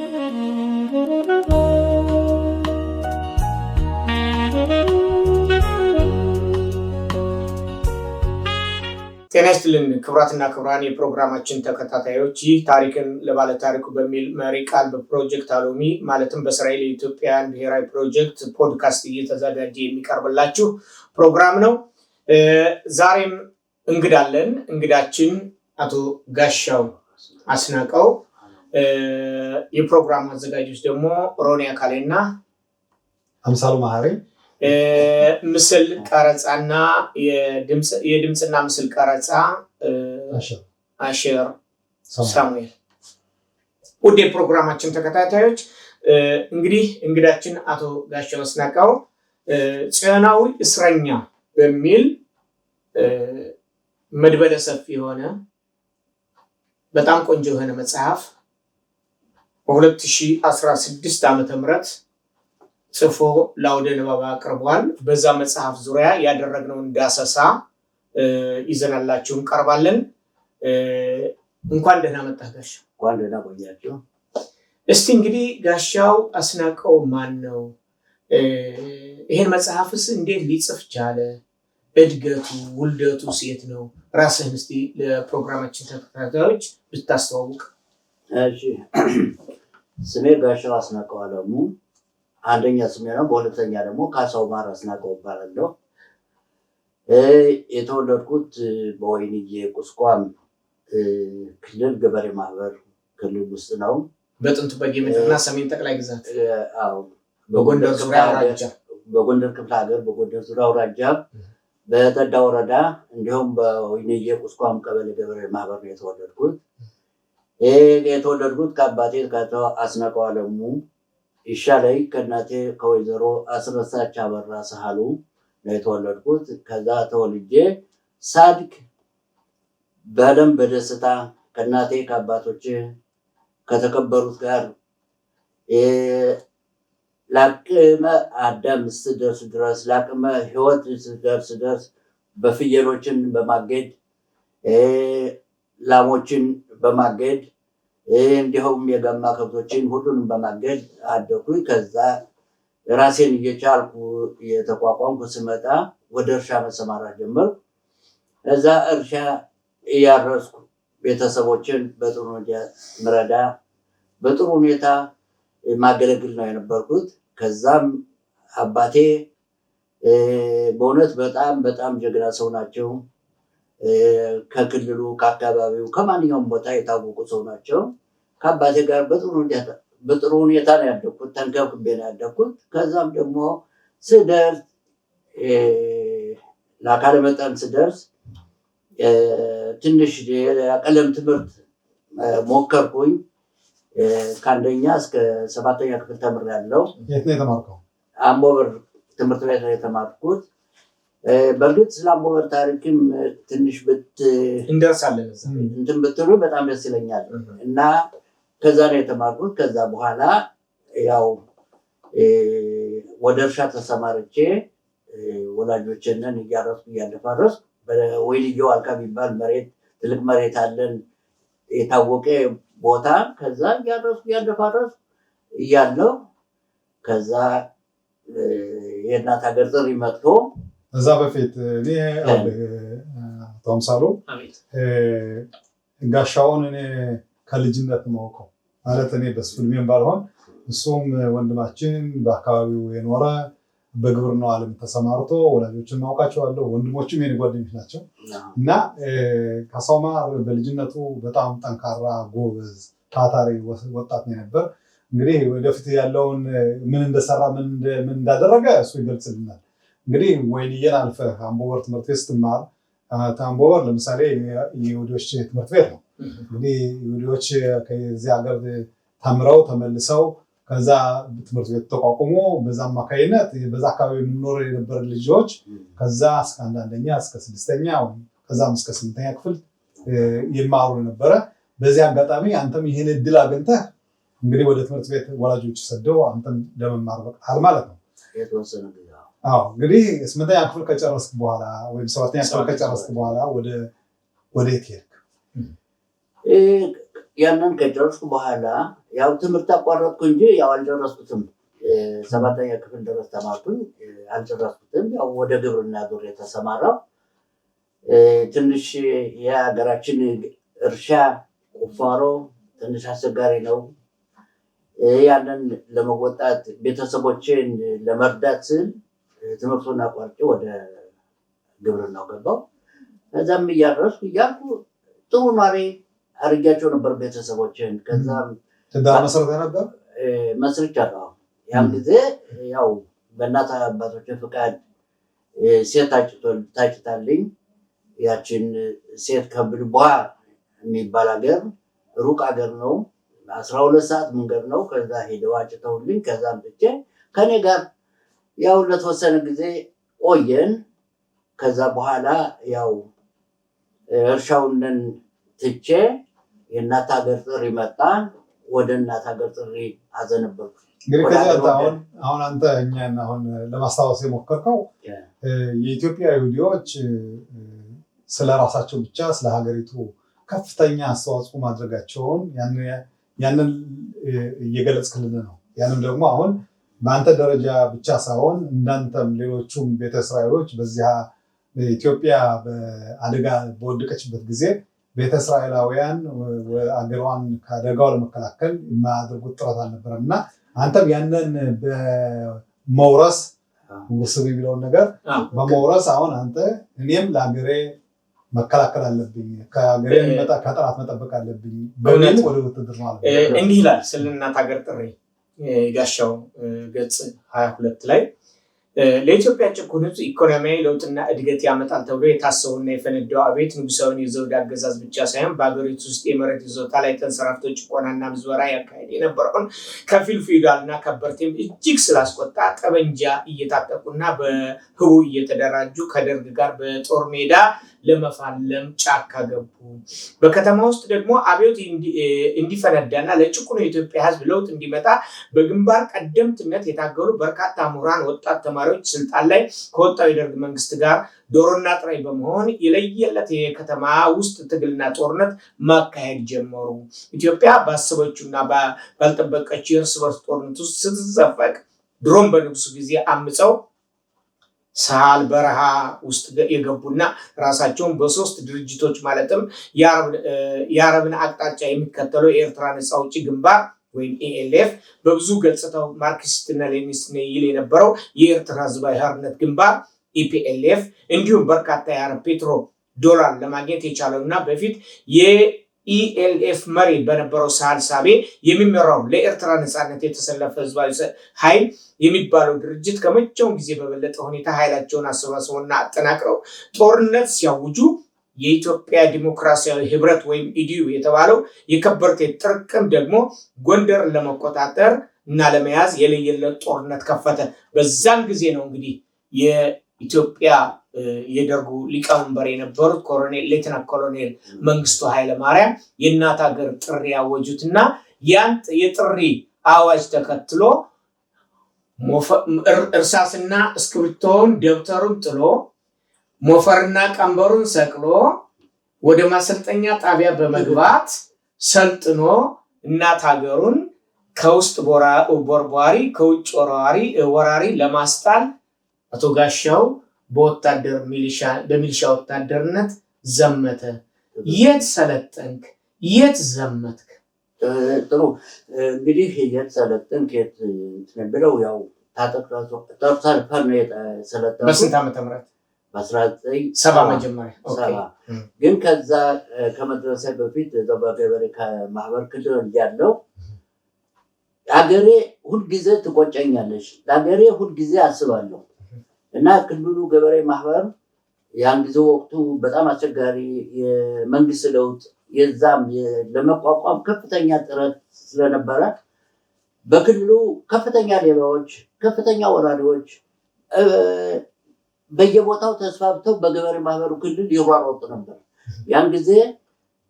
ጤና ይስጥልን ክቡራትና ክቡራን የፕሮግራማችን ተከታታዮች፣ ይህ ታሪክን ለባለ ታሪኩ በሚል መሪ ቃል በፕሮጀክት አሎሚ ማለትም በእስራኤል የኢትዮጵያውያን ብሔራዊ ፕሮጀክት ፖድካስት እየተዘጋጀ የሚቀርብላችሁ ፕሮግራም ነው። ዛሬም እንግዳለን። እንግዳችን አቶ ጋሻው አስናቀው፣ የፕሮግራሙ አዘጋጆች ደግሞ ሮኒያ ካሌና አምሳሉ ማህሪ፣ ምስል ቀረጻና የድምጽና ምስል ቀረጻ አሸር ሳሙኤል። ውድ የፕሮግራማችን ተከታታዮች፣ እንግዲህ እንግዳችን አቶ ጋሻው አስናቀው ጽዮናዊ እስረኛ በሚል መድበለ ሰፊ የሆነ በጣም ቆንጆ የሆነ መጽሐፍ በ2016 ዓመተ ምህረት ጽፎ ለአውደ ንባብ አቅርቧል። በዛ መጽሐፍ ዙሪያ ያደረግነውን ዳሰሳ ይዘናላችሁ እንቀርባለን። እንኳን ደህና መጣህ ጋሻው። እንኳን ደህና ቆያችሁ። እስቲ እንግዲህ ጋሻው አስናቀው ማን ነው? ይሄን መጽሐፍስ እንዴት ሊጽፍ ቻለ? እድገቱ ውልደቱ ሴት ነው? ራስህን እስቲ ለፕሮግራማችን ተከታታዮች ብታስተዋውቅ። እሺ፣ ስሜ ጋሻው አስናቀው አለሙ አንደኛ ስሜ ነው። በሁለተኛ ደግሞ ካሳው ማር አስናቀው እባላለሁ። የተወለድኩት በወይንዬ ቁስቋም ክልል ገበሬ ማህበር ክልል ውስጥ ነው። በጥንቱ በጌምድርና ሰሜን ጠቅላይ ግዛት በጎንደር ዙሪያ አውራጃ በጎንደር ክፍለ ሀገር በጎንደር ዙሪያ አውራጃ በጠዳ ወረዳ እንዲሁም በወይንዬ ቁስቋም ቀበሌ ገበሬ ማህበር ነው የተወለድኩት። የተወለድኩት ከአባቴ ከአቶ አስናቀው አለሙ ይሻለኝ ከእናቴ ከወይዘሮ አስረሳች አበራ ሳህሉ ነው የተወለድኩት። ከዛ ተወልጄ ሳድግ በደም በደስታ ከእናቴ ከአባቶች ከተከበሩት ጋር ለአቅመ አዳም ስትደርስ ድረስ ለአቅመ ሕይወት ስትደርስ ድረስ በፍየሎችን በማገድ ላሞችን በማገድ እንዲሁም የጋማ ከብቶችን ሁሉንም በማገድ አደኩኝ። ከዛ ራሴን እየቻልኩ የተቋቋምኩ ስመጣ ወደ እርሻ መሰማራት ጀመርኩ። እዛ እርሻ እያረስኩ ቤተሰቦችን በጥሩ ምረዳ በጥሩ ሁኔታ ማገለግል ነው የነበርኩት። ከዛም አባቴ በእውነት በጣም በጣም ጀግና ሰው ናቸው። ከክልሉ ከአካባቢው ከማንኛውም ቦታ የታወቁ ሰው ናቸው። ከአባቴ ጋር በጥሩ ሁኔታ ነው ያደኩት። ተንከብክቤ ነው ያደኩት። ከዛም ደግሞ ስደርስ ለአካለ መጠን ስደርስ ትንሽ የቀለም ትምህርት ሞከርኩኝ። ከአንደኛ እስከ 7ኛ ክፍል ተምሬያለሁ። የት ነው የተማርከው? አምቦበር ትምህርት ቤት ነው የተማርኩት። በእርግጥ ስለ አምቦበር ታሪክም ትንሽ እንደርሳለን እንትን ብትሉ በጣም ደስ ይለኛል። እና ከዛ ነው የተማርኩት። ከዛ በኋላ ያው ወደ እርሻ ተሰማርቼ ወላጆችንን እያረስኩ እያደፋረስኩ በወይንዬው አልካ የሚባል መሬት ትልቅ መሬት አለን የታወቀ ቦታ። ከዛ እያረስኩ እያደፋረስኩ እያለሁ ከዛ የእናት ሀገር ጥሪ መጥቶ እዛ በፊት እኔ አቶ አምሳሉ ጋሻውን እኔ ከልጅነት ማውቀው ማለት እኔ በሱ ዕድሜም ባልሆን እሱም ወንድማችን በአካባቢው የኖረ በግብርናው ዓለም ተሰማርቶ ወላጆችን ማውቃቸዋለሁ። ወንድሞችም የኔ ጓደኞች ናቸው። እና ካሳው ማር በልጅነቱ በጣም ጠንካራ ጎበዝ ታታሪ ወጣት ነው ነበር። እንግዲህ ወደፊት ያለውን ምን እንደሰራ ምን እንዳደረገ እሱ ይገልጽልናል። እንግዲህ ወይንዬን አልፈህ አምቦበር ትምህርት ቤት ስትማር አምቦበር ለምሳሌ የይሁዶች ትምህርት ቤት ነው። እንግዲህ ይሁዶች ከዚህ ሀገር ተምረው ተመልሰው ከዛ ትምህርት ቤት ተቋቁሞ በዛ አማካይነት በዛ አካባቢ የምንኖር የነበረ ልጆች ከዛ እስከ አንደኛ እስከ 6ኛ ከዛም እስከ 8ኛ ክፍል ይማሩ ነበረ። በዚህ አጋጣሚ አንተም ይህን እድል አግኝተህ እንግዲህ ወደ ትምህርት ቤት ወላጆች ሰደው አንተም ለመማር በቃል ማለት ነው። እንግዲህ 8ኛ ክፍል ከጨረስክ በኋላ ወይም 7ኛ ክፍል ከጨረስክ በኋላ ወደ የት ሄድክ? ያንን ከጨረስኩ በኋላ ያው ትምህርት አቋረጥኩ እንጂ ያው አልጨረስኩትም። 7ኛ ክፍል ድረስ ተማርኩኝ፣ አልጨረስኩትም። ያው ወደ ግብርና ዙር የተሰማራው ትንሽ የሀገራችን እርሻ ቁፋሮ ትንሽ አስቸጋሪ ነው። ያንን ለመወጣት ቤተሰቦችን ለመርዳት ስል ትምህርቱን አቋርጬ ወደ ግብርናው ገባው። ከዛም እያረስኩ እያልኩ ጥሩ ኗሪ አድርጊያቸው ነበር ቤተሰቦችን። ከዛም ትዳር መስርተህ ነበር? መስርቻለሁ። ያን ጊዜ ያው በእናት አባቶች ፍቃድ ሴት ታጭታልኝ። ያችን ሴት ከብልቧ የሚባል ሀገር ሩቅ ሀገር ነው፣ 12 ሰዓት መንገድ ነው። ከዛ ሄደው አጭተውልኝ ከዛም ብቻ ከኔ ጋር ያው ለተወሰነ ጊዜ ቆየን። ከዛ በኋላ ያው እርሻውን ትቼ የእናት ሀገር ጥሪ መጣ። ወደ እናት ሀገር ጥሪ አዘነበልኩ። እንግዲህ ከዚያ አሁን አንተ እኛን አሁን ለማስታወስ የሞከርከው የኢትዮጵያ ይሁዲዎች ስለ ራሳቸው ብቻ ስለ ሀገሪቱ ከፍተኛ አስተዋጽኦ ማድረጋቸውን ያንን እየገለጽክልን ነው። ያንም ደግሞ አሁን በአንተ ደረጃ ብቻ ሳይሆን እንዳንተም ሌሎቹም ቤተ እስራኤሎች በዚያ ኢትዮጵያ በአደጋ በወደቀችበት ጊዜ ቤተ እስራኤላውያን አገሯን ከአደጋው ለመከላከል የማያደርጉት ጥረት አልነበረም እና አንተም ያንን በመውረስ ውስብ የሚለውን ነገር በመውረስ አሁን አንተ እኔም ለሀገሬ መከላከል አለብኝ፣ ከሀገሬ የሚመጣ ከጠላት መጠበቅ አለብኝ በእውነት ወደ ውትድር ማለት ነው። እንዲህ ይላል ስለ እናት ሀገር ጥሪ ጋሻው ገጽ 22 ላይ ለኢትዮጵያ ጭቁን ሕዝብ ኢኮኖሚያዊ ለውጥና እድገት ያመጣል ተብሎ የታሰቡና የፈነዳው አቤት ንጉሳዊን የዘውድ አገዛዝ ብቻ ሳይሆን በሀገሪቱ ውስጥ የመሬት ይዞታ ላይ ተንሰራፍቶ ጭቆናና ምዝበራ ያካሄድ የነበረውን ከፊል ፊውዳልና ከበርቴም እጅግ ስላስቆጣ ጠበንጃ እየታጠቁና በህቡ እየተደራጁ ከደርግ ጋር በጦር ሜዳ ለመፋለም ጫካ ገቡ። በከተማ ውስጥ ደግሞ አብዮት እንዲፈነዳና ለጭቁኑ የኢትዮጵያ ሕዝብ ለውጥ እንዲመጣ በግንባር ቀደምትነት የታገሉ በርካታ ምሁራን፣ ወጣት ተማሪዎች ስልጣን ላይ ከወጣው የደርግ መንግስት ጋር ዶሮና ጥሬ በመሆን የለየለት የከተማ ውስጥ ትግልና ጦርነት ማካሄድ ጀመሩ። ኢትዮጵያ ባሰበችውና ባልጠበቀችው የእርስ በርስ ጦርነት ውስጥ ስትዘፈቅ ድሮም በንጉሱ ጊዜ አምፀው ሳል በረሃ ውስጥ የገቡና ራሳቸውን በሶስት ድርጅቶች ማለትም የአረብን አቅጣጫ የሚከተለው የኤርትራ ነፃ አውጪ ግንባር ወይም ኤኤልኤፍ፣ በብዙ ገጽታው ማርክሲስትና ሌኒኒስት ይል የነበረው የኤርትራ ህዝባዊ ሓርነት ግንባር ኢፒኤልኤፍ፣ እንዲሁም በርካታ የአረብ ፔትሮ ዶላር ለማግኘት የቻለውና በፊት የኢኤልኤፍ መሪ በነበረው ሳልሳቤ የሚመራው ለኤርትራ ነፃነት የተሰለፈ ህዝባዊ ኃይል የሚባለው ድርጅት ከመቼውም ጊዜ በበለጠ ሁኔታ ኃይላቸውን አሰባስበውና አጠናቅረው ጦርነት ሲያውጁ የኢትዮጵያ ዲሞክራሲያዊ ህብረት ወይም ኢዲዩ የተባለው የከበርቴ ጥርቅም ደግሞ ጎንደርን ለመቆጣጠር እና ለመያዝ የለየለት ጦርነት ከፈተ። በዛን ጊዜ ነው እንግዲህ የኢትዮጵያ የደርጉ ሊቀመንበር የነበሩት ሌተና ኮሎኔል መንግስቱ ኃይለማርያም የእናት ሀገር ጥሪ ያወጁትና ያን የጥሪ አዋጅ ተከትሎ እርሳስና እስክሪብቶውን ደብተሩን ጥሎ ሞፈርና ቀንበሩን ሰቅሎ ወደ ማሰልጠኛ ጣቢያ በመግባት ሰልጥኖ እናት ሀገሩን ከውስጥ ቦርቧሪ ከውጭ ወራሪ ለማስጣል አቶ ጋሻው በሚሊሻ ወታደርነት ዘመተ። የት ሰለጠንክ? የት ዘመትክ? ጥሩ እንግዲህ የት ሰለጠንክ የት ብለው ያው ታጠቅቷል ፈርነ ሰለጠንኩ። በስንት ዓመተ ምህረት? በ1970 መጀመሪያ። ግን ከዛ ከመድረሴ በፊት በገበሬ ከማህበር ክልል ያለው አገሬ ሁልጊዜ ትቆጨኛለች፣ ለአገሬ ሁልጊዜ አስባለሁ እና ክልሉ ገበሬ ማህበር ያን ጊዜ ወቅቱ በጣም አስቸጋሪ የመንግስት ለውጥ የዛም ለመቋቋም ከፍተኛ ጥረት ስለነበረ በክልሉ ከፍተኛ ሌባዎች፣ ከፍተኛ ወራሪዎች በየቦታው ተስፋፍተው በገበሬ ማህበሩ ክልል ይሯሯጡ ነበር። ያን ጊዜ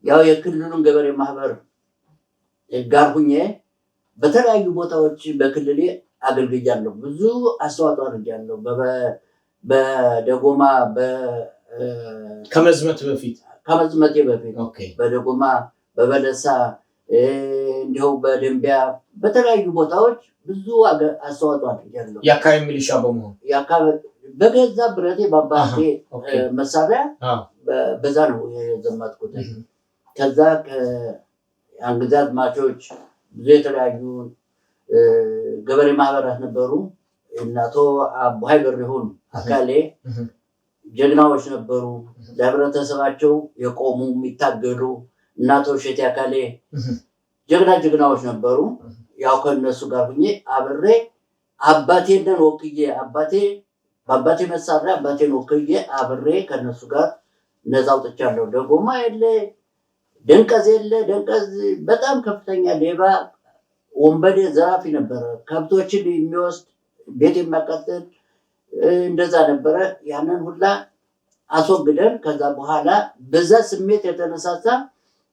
ያው የክልሉን ገበሬ ማህበር ጋር ሁኜ በተለያዩ ቦታዎች በክልሌ አገልግያለሁ። ብዙ አስተዋጽኦ አድርጌያለሁ። በደጎማ ከመዝመቴ በፊት በደጎማ፣ በበለሳ፣ እንዲሁ በደንቢያ በተለያዩ ቦታዎች ብዙ አስተዋጽኦ አድርጌያለሁ። የአካባቢ ሚሊሻ በመሆን በገዛ ብረቴ በአባቴ መሳሪያ በዛ ነው የዘመትኩት። ከዛ አንግዛት ማቾች ብዙ የተለያዩ ገበሬ ማህበራት ነበሩ። እናቶ አባይ በሪሁን አካሌ ጀግናዎች ነበሩ። ለህብረተሰባቸው የቆሙ የሚታገሉ እናቶ ሸቴ አካሌ ጀግናዎች ነበሩ። ያው ከነሱ ጋር ሁኜ አብሬ አባቴን ወክዬ በአባቴ መሳሪያ አባቴን ወክዬ አብሬ ከነሱ ጋር ነፃ አውጥቻለሁ። ደጎማ የለ ደንቀዝ የለ ደንቀዝ በጣም ከፍተኛ ሌባ ወንበዴ ዘራፊ ነበረ። ከብቶችን የሚወስድ ቤት የሚያቃጥል እንደዛ ነበረ። ያንን ሁላ አስወግደን ከዛ በኋላ በዛ ስሜት የተነሳሳ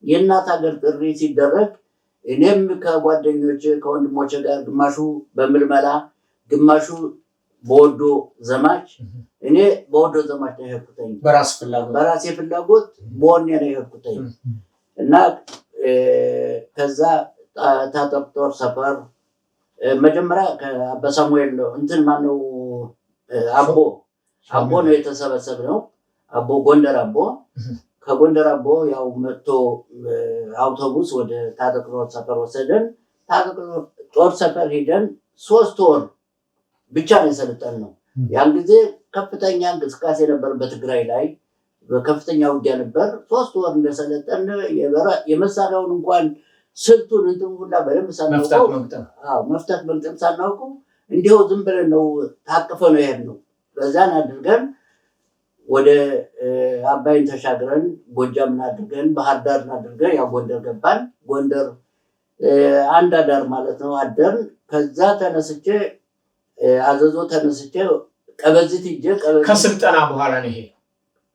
የእናት ሀገር ጥሪ ሲደረግ እኔም ከጓደኞች ከወንድሞች ጋር ግማሹ በምልመላ ግማሹ በወዶ ዘማች እኔ በወዶ ዘማች ነው የሄድኩትኝ። በራሴ ፍላጎት በወኔ ነው የሄድኩትኝ እና ከዛ ታጠቅጦር ሰፈር መጀመሪያ በሳሙኤል ነው እንትን ማነው አቦ ነው የተሰበሰብነው። አቦ ጎንደር አቦ ከጎንደር አቦ ያው መጥቶ አውቶቡስ ወደ ታጠቅጦር ሰፈር ወሰደን። ታጠቅጦር ሰፈር ሄደን 3 ወር ብቻ ነው የሰለጠነው። ያን ጊዜ ከፍተኛ እንቅስቃሴ ነበር በትግራይ ላይ በከፍተኛ ውጊያ ነበር። 3 ወር እንደሰለጠን የመሳሪያውን እንኳን ስልቱን እንትን ሁላ በደንብ ሳናውቀው መፍታት መግጠም ሳናውቀው እንዲሁ ዝም ብለን ነው ታቅፈ ነው የሄድነው። በዛን አድርገን ወደ አባይን ተሻግረን ጎጃምን አድርገን ባህር ዳርን አድርገን ያው ጎንደር ገባን። ጎንደር አንድ አዳር ማለት ነው አደርን። ከዛ ተነስቼ አዘዞ ተነስቼ ቀበዚት ሂጄ ከስልጠና በኋላ ነው ይሄ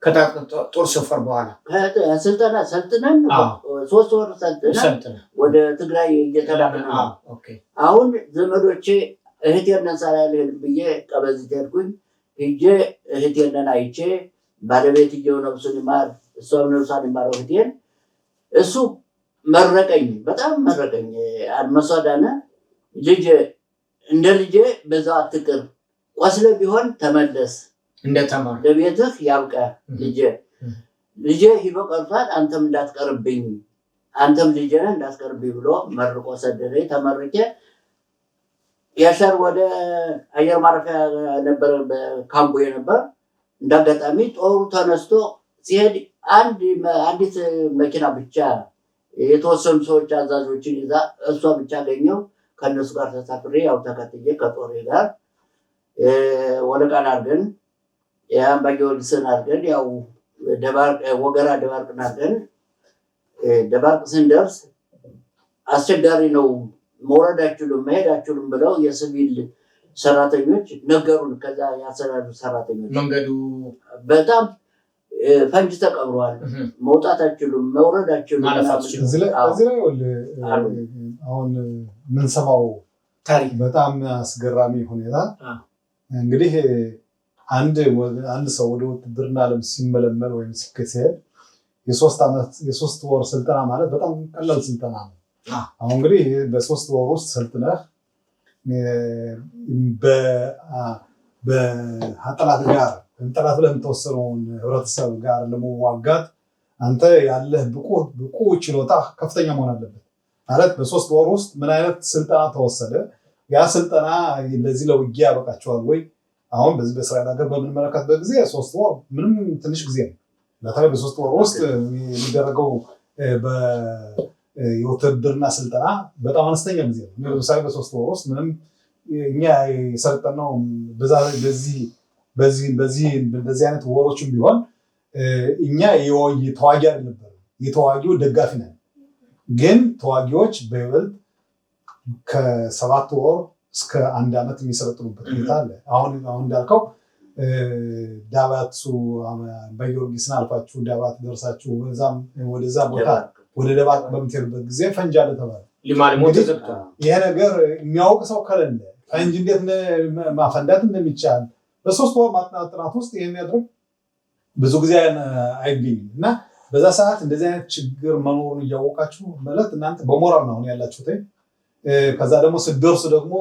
ከታጠቅጦር ሰፈር በኋላ ስልጠና ሰልጥነን 3 ወር ሰልጥነን ወደ ትግራይ እየተላክን ነው። አሁን ዘመዶቼ እህቴን ነሳራ ያለህን ብዬ ቀበዚት ሄድኩኝ። ሂጄ እህቴን አይቼ ባለቤትየው ነፍሱን ይማር እሷም ነፍሷን ይማረው እህቴን እሱ መረቀኝ፣ በጣም መረቀኝ። አድመሷዳነ ልጄ እንደ ልጄ በዛው አትቅር፣ ቆስለ ቢሆን ተመለስ እንደተማር ለቤትህ ያብቃ ልጄ ሂዶ ቀርቷል፣ አንተም እንዳትቀርብኝ አንተም ልጄ ነህ እንዳትቀርብኝ ብሎ መርቆ ሰደደኝ። ተመርቄ ያሸር ወደ አየር ማረፊያ ነበር በካምቦ ነበር። እንዳጋጣሚ ጦሩ ተነስቶ ሲሄድ አንዲት መኪና ብቻ የተወሰኑ ሰዎች አዛዦችን ይዛ እሷ ብቻ አገኘው። ከነሱ ጋር ተሳፍሬ ያው ተከትዬ ከጦሬ ጋር ወለቃን አድርገን የአምባ ጊዮርጊስን አድርገን ያው ወገራ ደባርቅን አድርገን ደባርቅ ስንደርስ አስቸጋሪ ነው መውረድ አችሉም መሄድ አችሉም ብለው የሲቪል ሰራተኞች ነገሩን። ከዛ ያሰራሩ ሰራተኞች መንገዱ በጣም ፈንጅ ተቀብሯል፣ መውጣት አችሉም መውረድ አችሉም። እዚህ ላይ አሁን የምንሰማው ታሪክ በጣም አስገራሚ ሁኔታ እንግዲህ አንድ ሰው ወደ ውትድርና ዓለም ሲመለመል ወይም ሲሄድ የ3 ወር ስልጠና ማለት በጣም ቀላል ስልጠና ነው። አሁን እንግዲህ በ3 ወር ውስጥ ሰልጥነህ በጠላት ጋር ጠላት ብለህ የምትወሰነውን ህብረተሰብ ጋር ለመዋጋት አንተ ያለህ ብቁ ችሎታ ከፍተኛ መሆን አለበት። ማለት በ3 ወር ውስጥ ምን አይነት ስልጠና ተወሰደ? ያ ስልጠና ለዚህ ለውጊያ ያበቃቸዋል ወይ? አሁን በዚህ በእስራኤል ሀገር በምንመለከትበት ጊዜ 3 ወር ምንም ትንሽ ጊዜ ነው። በተለይ በ3 ወር ውስጥ የሚደረገው የውትድርና ስልጠና በጣም አነስተኛ ጊዜ ነው። ለምሳሌ በ3 ወር ውስጥ ምንም እኛ የሰለጠነው በዚህ አይነት ወሮችም ቢሆን እኛ ተዋጊ አይደለም፣ የተዋጊው ደጋፊ ነን። ግን ተዋጊዎች በይበልጥ ከ7 ወር እስከ 1 ዓመት የሚሰለጥኑበት ሁኔታ አለ። አሁን እንዳልከው ዳባት በጊዮርጊስን አልፋችሁ ዳባት ደርሳችሁ ወደዛ ቦታ ወደ ደባርቅ በምትሄዱበት ጊዜ ፈንጅ አለ ተባለ። ይሄ ነገር የሚያውቅ ሰው ከሌለ ፈንጅ እንዴት ማፈንዳት እንደሚቻል በ3 ወር ማጥናት ጥናት ውስጥ የሚያደርግ ብዙ ጊዜ አይገኝም እና በዛ ሰዓት እንደዚህ አይነት ችግር መኖሩን እያወቃችሁ ማለት እናንተ በሞራል ነው ያላችሁት። ከዛ ደግሞ ስትደርሱ ደግሞ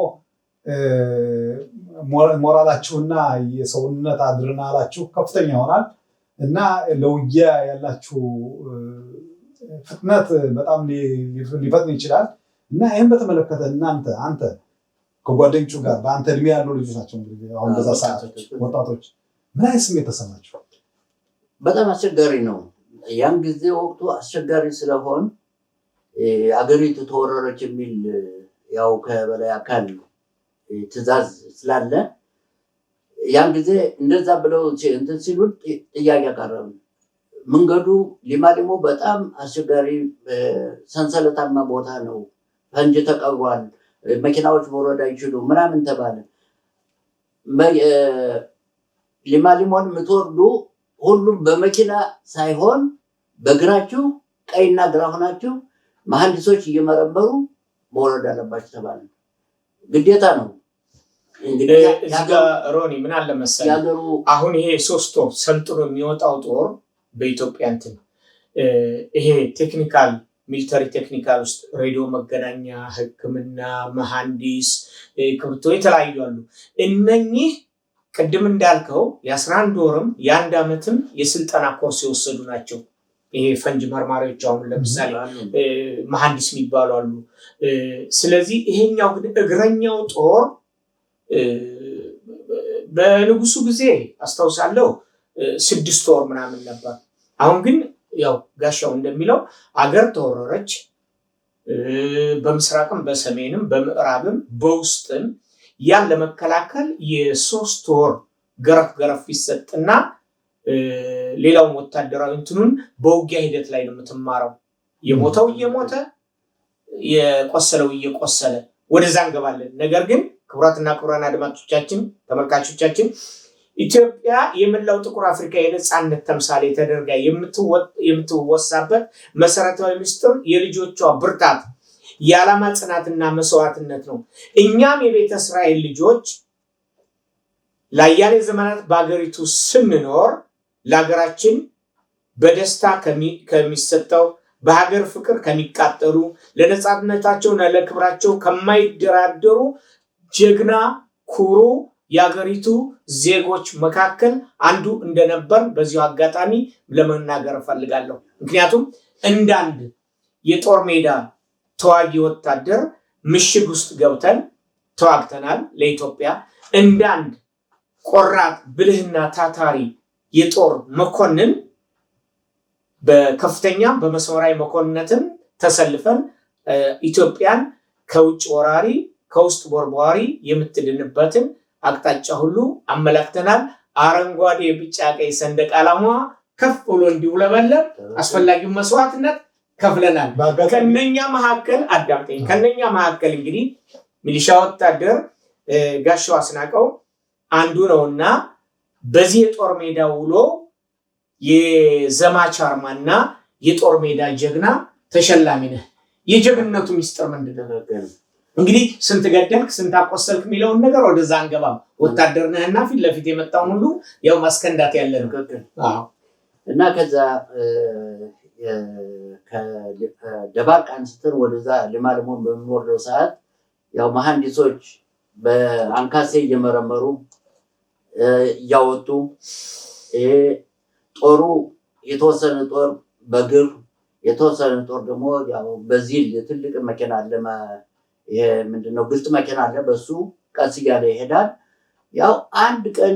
ሞራላችሁና የሰውነት አድሬናላችሁ ከፍተኛ ይሆናል እና ለውጊያ ያላችሁ ፍጥነት በጣም ሊፈጥን ይችላል እና ይህን በተመለከተ አንተ ከጓደኞቹ ጋር በአንተ እድሜ ያሉ ልጆች ናቸው እንግዲህ አሁን በዛ ሰዓት ወጣቶች ምን አይነት ስሜት ተሰማችሁ? በጣም አስቸጋሪ ነው። ያን ጊዜ ወቅቱ አስቸጋሪ ስለሆን አገሪቱ ተወረረች የሚል ያው ከበላይ አካል ትዕዛዝ ስላለ ያን ጊዜ እንደዛ ብለው እንትን ሲሉ ጥያቄ አቀረቡ። መንገዱ ሊማሊሞ በጣም አስቸጋሪ ሰንሰለታማ ቦታ ነው፣ ፈንጅ ተቀብሯል፣ መኪናዎች መውረድ አይችሉም ምናምን ተባለ። ሊማሊሞን የምትወርዱ ሁሉም በመኪና ሳይሆን በእግራችሁ ቀይና ግራ ሆናችሁ መሐንዲሶች እየመረመሩ መውረድ አለባችሁ ተባለ። ግዴታ ነው። እዚህ ጋ ሮኒ ምን አለ መሰለህ አሁን ይሄ 3 ወር ሰልጥኖ የሚወጣው ጦር በኢትዮጵያ እንትን ይሄ ቴክኒካል ሚሊተሪ ቴክኒካል ውስጥ ሬዲዮ መገናኛ፣ ሕክምና፣ መሐንዲስ፣ ክብቶ የተለያዩ አሉ። እነኚህ ቅድም እንዳልከው የ11 ወርም የ1 ዓመትም የስልጠና ኮርስ የወሰዱ ናቸው። ይሄ ፈንጅ መርማሪዎች አሁን ለምሳሌ መሐንዲስ የሚባሉ አሉ። ስለዚህ ይሄኛው ግን እግረኛው ጦር በንጉሱ ጊዜ አስታውሳለሁ 6 ወር ምናምን ነበር። አሁን ግን ያው ጋሻው እንደሚለው አገር ተወረረች፣ በምስራቅም በሰሜንም በምዕራብም በውስጥም ያን ለመከላከል የ3 ወር ገረፍ ይሰጥና ሌላውን ወታደራዊ እንትኑን በውጊያ ሂደት ላይ ነው የምትማረው። የሞተው እየሞተ የቆሰለው እየቆሰለ ወደዛ እንገባለን። ነገር ግን ክቡራትና ክቡራን አድማጮቻችን ተመልካቾቻችን ኢትዮጵያ የመላው ጥቁር አፍሪካ የነፃነት ተምሳሌ ተደርጋ የምትወሳበት መሰረታዊ ምስጢር የልጆቿ ብርታት፣ የዓላማ ጽናትና መስዋዕትነት ነው። እኛም የቤተ እስራኤል ልጆች ለአያሌ ዘመናት በአገሪቱ ስንኖር ለሀገራችን በደስታ ከሚሰጠው በሀገር ፍቅር ከሚቃጠሉ ለነፃነታቸውና ለክብራቸው ከማይደራደሩ ጀግና ኩሩ የሀገሪቱ ዜጎች መካከል አንዱ እንደነበር በዚሁ አጋጣሚ ለመናገር እፈልጋለሁ። ምክንያቱም እንዳንድ የጦር ሜዳ ተዋጊ ወታደር ምሽግ ውስጥ ገብተን ተዋግተናል ለኢትዮጵያ። እንዳንድ ቆራጥ ብልህና ታታሪ የጦር መኮንን በከፍተኛ በመስመራዊ መኮንነትም ተሰልፈን ኢትዮጵያን ከውጭ ወራሪ ከውስጥ ቦርቧሪ የምትድንበትን አቅጣጫ ሁሉ አመላክተናል። አረንጓዴ፣ ቢጫ፣ ቀይ ሰንደቅ ዓላማ ከፍ ብሎ እንዲውለበለብ አስፈላጊው መስዋዕትነት ከፍለናል። ከነኛ መካከል አዳምጠኝ፣ ከነኛ መካከል እንግዲህ ሚሊሻ ወታደር ጋሻው አስናቀው አንዱ ነውና በዚህ የጦር ሜዳ ውሎ የዘማች አርማና የጦር ሜዳ ጀግና ተሸላሚ ነህ። የጀግንነቱ ሚስጥር ምንድነው? እንግዲህ ስንት ገደልክ ስንት አቆሰልክ የሚለውን ነገር ወደዛ አንገባም። ወታደር ነህና ፊት ለፊት የመጣውን ሁሉ ያው ማስከንዳት ያለ ነው እና ከዛ ከደባርቅ አንስተን ወደዛ ሊማሊሞን በምንወርደው ሰዓት ያው መሐንዲሶች በአንካሴ እየመረመሩ እያወጡ ጦሩ የተወሰነ ጦር በግር የተወሰነ ጦር ደግሞ ያው በዚህ ትልቅ መኪና አለ፣ ይሄ ምንድነው ግልጽ መኪና አለ፣ በሱ ቀስ እያለ ይሄዳል። ያው አንድ ቀን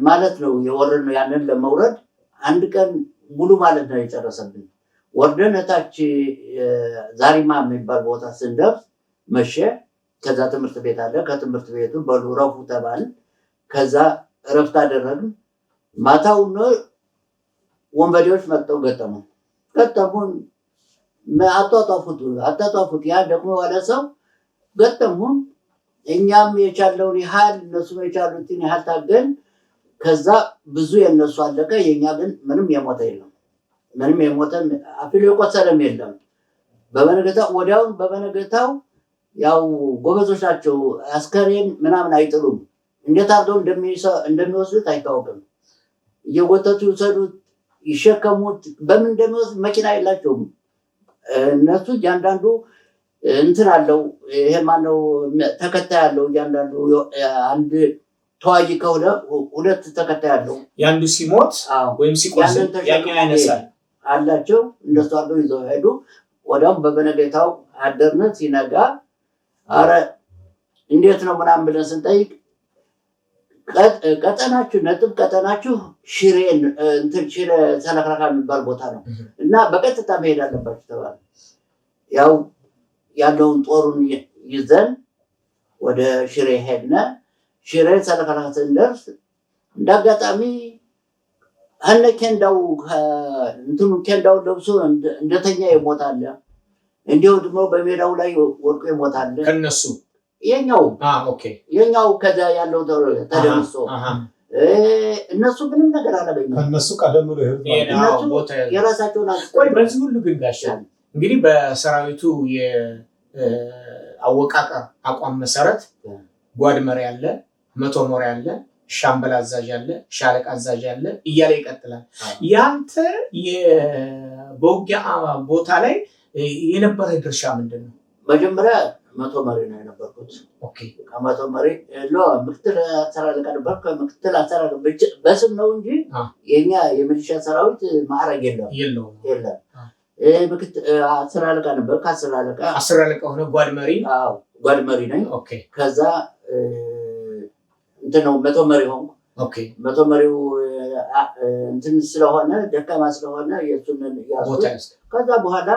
ማለት ነው የወረድነው። ያንን ለመውረድ አንድ ቀን ሙሉ ማለት ነው የጨረሰብን። ወርደን እታች ዛሪማ የሚባል ቦታ ስንደርስ መሸ። ከዛ ትምህርት ቤት አለ፣ ከትምህርት ቤቱ በሉ ረፉ ተባል። ከዛ እረፍት አደረግን። ማታውን ወንበዴዎች መጥተው ገጠሙን። አጣጣፉት ያ ደግሞ ዋለ ሰው ገጠሙን። እኛም የቻለውን ያህል እነሱም የቻሉትን ያህል ታገን። ከዛ ብዙ የነሱ አለቀ፣ የኛ ግን ምንም የሞተ የለም። ምንም የሞተ አፍሎ የቆሰለም የለም። በበነገታው ያው ጎበዞች ናቸው። አስከሬን ምናምን አይጥሉም። እንዴት አድርገው እንደሚወስዱት አይታወቅም። እየጎተቱ ይውሰዱት ይሸከሙት በምን እንደሚወስድ መኪና የላቸውም እነሱ። እያንዳንዱ እንትን አለው። ይሄ ማነው ተከታይ አለው እያንዳንዱ። አንድ ተዋጊ ከሆነ 2 ተከታይ አለው። ያንዱ ሲሞት ወይም ሲቆስል ያኛው ያነሳል አላቸው። እንደሱ አድርገው ይዘው ሄዱ። ወዲያውም በበነገታው አደርነ። ሲነጋ አረ እንዴት ነው ምናምን ብለን ስንጠይቅ ቀጠናችሁ ነጥብ ቀጠናችሁ ሽሬን እንትን ሽሬ ሰለክራካ የሚባል ቦታ ነው እና በቀጥታ መሄድ አለባችሁ ተባለ። ያው ያለውን ጦሩን ይዘን ወደ ሽሬ ሄድነ። ሽሬ ሰለክራካ ስንደርስ እንዳጋጣሚ አነ ኬንዳው እንትኑ ኬንዳው ለብሶ እንደተኛ ይሞታል። እንዲሁ ደግሞ በሜዳው ላይ ወድቆ ይሞታል። ከነሱ የኛው ከዛ ያለው ተደምሶ እነሱ ምንም ነገር አላገኙም። ከነሱ ቀደም ብሎ የራሳቸውን ቆይ በዚህ ሁሉ ግን ጋሻ እንግዲህ በሰራዊቱ የአወቃቀር አቋም መሰረት ጓድ መሪ አለ፣ መቶ መሪ አለ፣ ሻምበል አዛዥ አለ፣ ሻለቃ አዛዥ አለ እያለ ይቀጥላል። ያንተ በውጊያ ቦታ ላይ የነበረ ድርሻ ምንድን ነው? መጀመሪያ መቶ መሪ ነው የነበርኩት። ከመቶ መሪ ምክትል አስር አለቃ ነበር። ከምክትል አስር አለቃ በስም ነው እንጂ የኛ የሚሊሻ ሰራዊት ማዕረግ የለም። አስር አለቃ ነበር። ከአስር አለቃ ሆነ ጓድ መሪ። ጓድ መሪ ነኝ። ከዛ እንትን ነው መቶ መሪ ሆንኩ። መቶ መሪው እንትን ስለሆነ ደካማ ስለሆነ የሱን ያስኩት። ከዛ በኋላ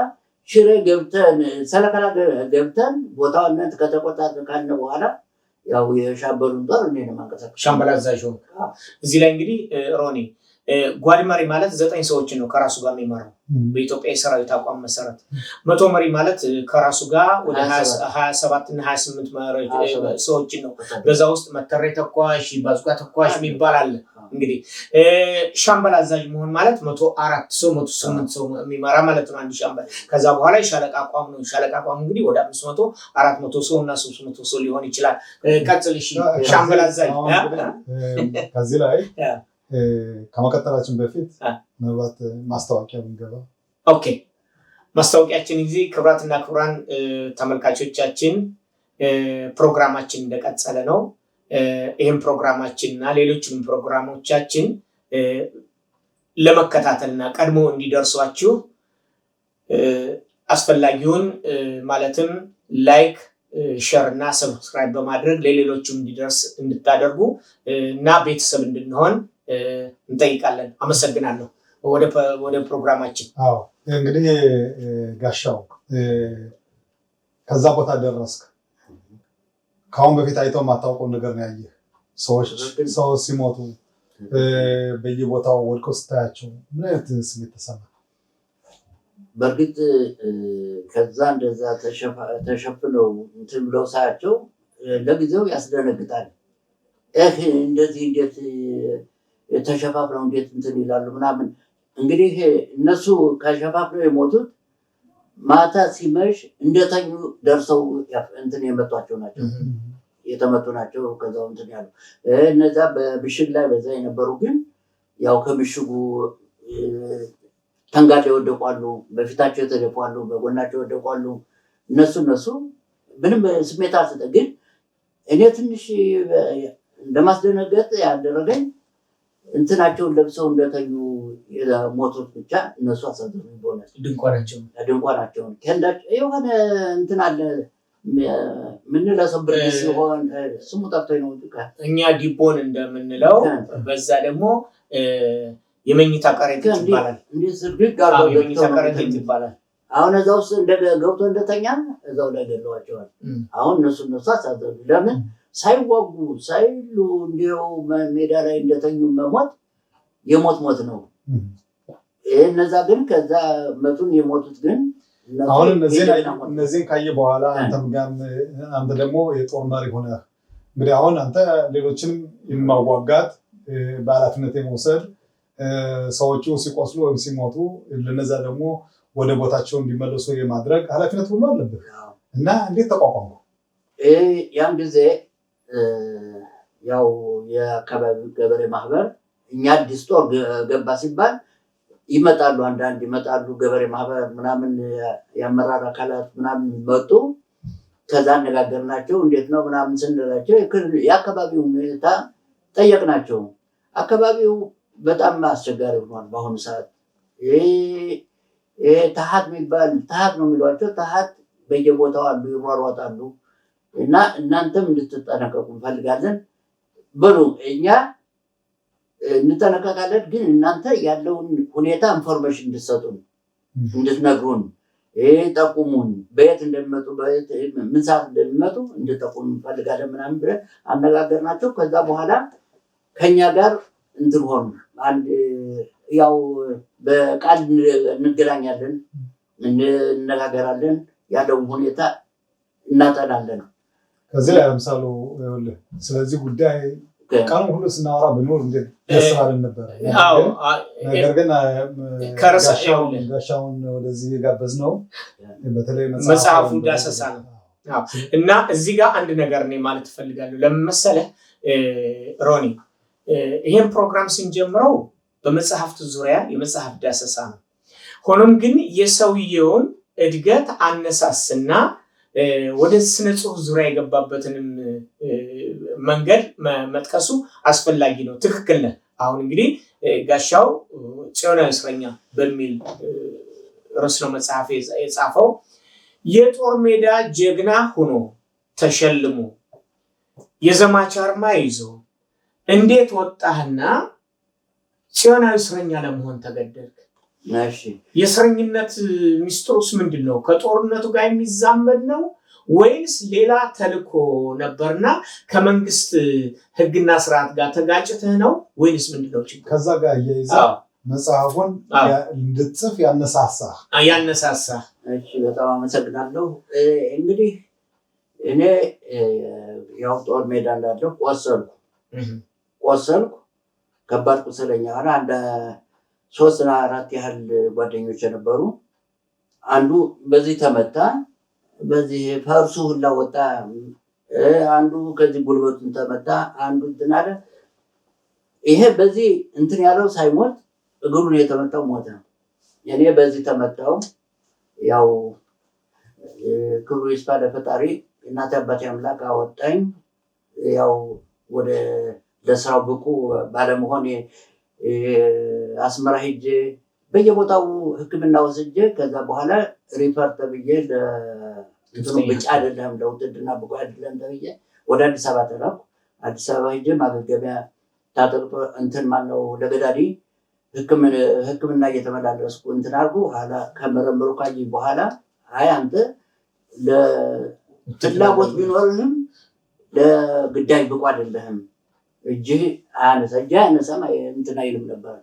ሽሬ ገብተን ሰለከላ ገብተን ቦታውን ከተቆጣጠርን ካልን በኋላ ያው የሻምበሉን ጦር እኔ ነው ማንቀሳቀስ። ሻምበል አዛዥ ሆንኩ። እዚህ ላይ እንግዲህ ሮኒ ጓድ መሪ ማለት 9 ሰዎችን ነው ከራሱ ጋር የሚመራው በኢትዮጵያ የሰራዊት አቋም መሰረት። መቶ መሪ ማለት ከራሱ ጋር ወደ 27 እና 28 ሰዎችን ነው። በዛ ውስጥ መተሬ ተኳሽ፣ ባዙቃ ተኳሽ የሚባል አለ። እንግዲህ ሻምበል አዛዥ መሆን ማለት 104 ሰው 108 ሰው የሚመራ ማለት ነው አንድ ሻምበል። ከዛ በኋላ የሻለቃ አቋም ነው። ሻለቃ አቋም እንግዲህ ወደ 500 400 ሰው እና 300 ሰው ሊሆን ይችላል። ቀጥል። እሺ ሻምበል አዛዥ ከዚህ ላይ ከመቀጠላችን በፊት ምናልባት ማስታወቂያ ብንገባ። ማስታወቂያችን ጊዜ ክቡራትና ክቡራን ተመልካቾቻችን ፕሮግራማችን እንደቀጠለ ነው። ይህም ፕሮግራማችን እና ሌሎችንም ፕሮግራሞቻችን ለመከታተልና ቀድሞ እንዲደርሷችሁ አስፈላጊውን ማለትም ላይክ፣ ሼር እና ሰብስክራይብ በማድረግ ለሌሎችም እንዲደርስ እንድታደርጉ እና ቤተሰብ እንድንሆን እንጠይቃለን። አመሰግናለሁ። ወደ ፕሮግራማችን። እንግዲህ ጋሻው ከዛ ቦታ ደረስክ። ከአሁን በፊት አይተው የማታውቀው ነገር ነው ያየህ። ሰዎች ሲሞቱ በየቦታው ወድቀው ስታያቸው ምን አይነት ስሜት ተሰማ? በእርግጥ ከዛ እንደዛ ተሸፍነው እንትን ብለው ሳያቸው ለጊዜው ያስደነግጣል። እንደዚህ እንዴት ተሸፋፍነው እንዴት እንትን ይላሉ ምናምን። እንግዲህ እነሱ ከሸፋፍነው የሞቱት ማታ ሲመሽ እንደተኙ ደርሰው እንትን የመቷቸው ናቸው፣ የተመቱ ናቸው። ከዛው እንትን ያሉ እነዛ በምሽግ ላይ በዛ የነበሩ ግን ያው ከምሽጉ ተንጋል ይወደቋሉ፣ በፊታቸው የተደቋሉ፣ በጎናቸው ይወደቋሉ። እነሱ ምንም ስሜት አልሰጠ። ግን እኔ ትንሽ እንደማስደነገጥ ያደረገኝ እንትናቸውን ለብሰው እንደተኙ የሞቱት ብቻ እነሱ አሳዘኑ። በእውነት ድንኳናቸውን ከእንዳቸው የሆነ እንትን አለ ምንለሰው ብርድ ሲሆን ስሙ ጠፍቶኝ ነው። እኛ ዲቦን እንደምንለው በዛ ደግሞ የመኝታ ከረጢት ይባላል። የመኝታ ከረጢት ይባላል። አሁን እዛ ውስጥ ገብቶ እንደተኛ እዛው ላይ ገለዋቸዋል። አሁን እነሱ አሳዘኑ። ለምን ሳይዋጉ ሳይሉ እንዲው ሜዳ ላይ እንደተኙ መሞት የሞት ነው። እነዛ ግን ከዛ መቱን የሞቱት ግን አሁን እነዚህን ካየ በኋላ አንተ ደግሞ የጦር መሪ ሆነ። እንግዲህ አሁን አንተ ሌሎችንም የማዋጋት በኃላፊነት የመውሰድ ሰዎቹ ሲቆስሉ ወይም ሲሞቱ ለነዛ ደግሞ ወደ ቦታቸው እንዲመለሱ የማድረግ ኃላፊነት ሁሉ አለብህ እና እንዴት ተቋቋሙ? ያን ጊዜ ያው የአካባቢው ገበሬ ማህበር እኛ አዲስ ጦር ገባ ሲባል ይመጣሉ፣ አንዳንድ ይመጣሉ ገበሬ ማህበር ምናምን የአመራር አካላት ምናምን መጡ። ከዛ አነጋገርናቸው። እንዴት ነው ምናምን ስንላቸው የአካባቢው ሁኔታ ጠየቅናቸው። አካባቢው በጣም አስቸጋሪ ሆኗል በአሁኑ ሰዓት። ተሃት ነው የሚሏቸው። ተሃት በየቦታው አሉ፣ ይሯሯጣሉ እና እናንተም እንድትጠነቀቁ እንፈልጋለን በሉ። እኛ እንጠነቀቃለን፣ ግን እናንተ ያለውን ሁኔታ ኢንፎርሜሽን እንድትሰጡን እንድትነግሩን፣ ጠቁሙን፣ በየት እንደሚመጡ ምን ሰዓት እንደሚመጡ እንድጠቁም እንፈልጋለን ምናምን ብለን አነጋገርናቸው። ከዛ በኋላ ከኛ ጋር እንትን ሆኑ። አንድ ያው በቃል እንገናኛለን፣ እንነጋገራለን፣ ያለውን ሁኔታ እናጠናለን። ከዚህ ላይ ለምሳሌ ስለዚህ ጉዳይ ቀኑ ሁሉ ስናወራ ብንኖር ደስ ባለን ነበረ። ነገር ግን ጋሻውን ወደዚህ የጋበዝነው በተለይ መጽሐፉ ዳሰሳ ነው እና እዚህ ጋር አንድ ነገር እኔ ማለት እፈልጋለሁ። ለምን መሰለህ ሮኒ፣ ይሄን ፕሮግራም ስንጀምረው በመጽሐፍት ዙሪያ የመጽሐፍ ዳሰሳ ነው። ሆኖም ግን የሰውየውን እድገት አነሳስና ወደ ስነ ጽሁፍ ዙሪያ የገባበትንም መንገድ መጥቀሱ አስፈላጊ ነው። ትክክል ነህ። አሁን እንግዲህ ጋሻው ጽዮናዊ እስረኛ በሚል ርዕስ ነው መጽሐፍ የጻፈው። የጦር ሜዳ ጀግና ሆኖ ተሸልሞ የዘማች አርማ ይዞ እንዴት ወጣህና ጽዮናዊ እስረኛ ለመሆን ተገደድክ? የእስረኝነት ሚስጥሩስ ምንድን ነው? ከጦርነቱ ጋር የሚዛመድ ነው ወይንስ ሌላ ተልኮ ነበርና ከመንግስት ሕግና ስርዓት ጋር ተጋጭተህ ነው ወይንስ ምንድን ነው ችግር? ከዛ ጋር እየይዛ መጽሐፉን እንድትጽፍ ያነሳሳ? እሺ፣ በጣም አመሰግናለሁ። እንግዲህ እኔ ያው ጦር ሜዳ እንዳለሁ ቆሰልኩ። ከባድ ቁስለኛ ሆነ። አንድ 3 እና 4 ያህል ጓደኞች የነበሩ፣ አንዱ በዚህ ተመታ፣ በዚህ ፈርሱ ሁላ ወጣ። አንዱ ከዚህ ጉልበቱን ተመታ፣ አንዱ እንትን አለ። ይሄ በዚህ እንትን ያለው ሳይሞት እግሩን የተመታው ሞተ። እኔ በዚህ ተመታው። ያው ክብሩ ይስፋ ለፈጣሪ፣ እናቴ አባቴ አምላክ አወጣኝ። ያው ወደ ለስራው ብቁ ባለመሆን አስመራ ሄጄ በየቦታው ሕክምና ወስጄ ከዛ በኋላ ሪፈር ተብዬ ብቻ አይደለም ለውትድርና ብቁ አይደለም ተብዬ ወደ አዲስ አበባ ተላኩ። አዲስ አበባ ሄጄ ማገገሚያ ታጠቅቶ እንትን ማነው ለገዳዲ ሕክምና እየተመላለስኩ እንትን አድርጎ ኋላ ከመረመሩ ካየ በኋላ አይ አንተ ለፍላጎት ቢኖርህም ለግዳይ ብቁ አይደለህም፣ እጅህ አያነሳም እንትን አይልም ነበር፣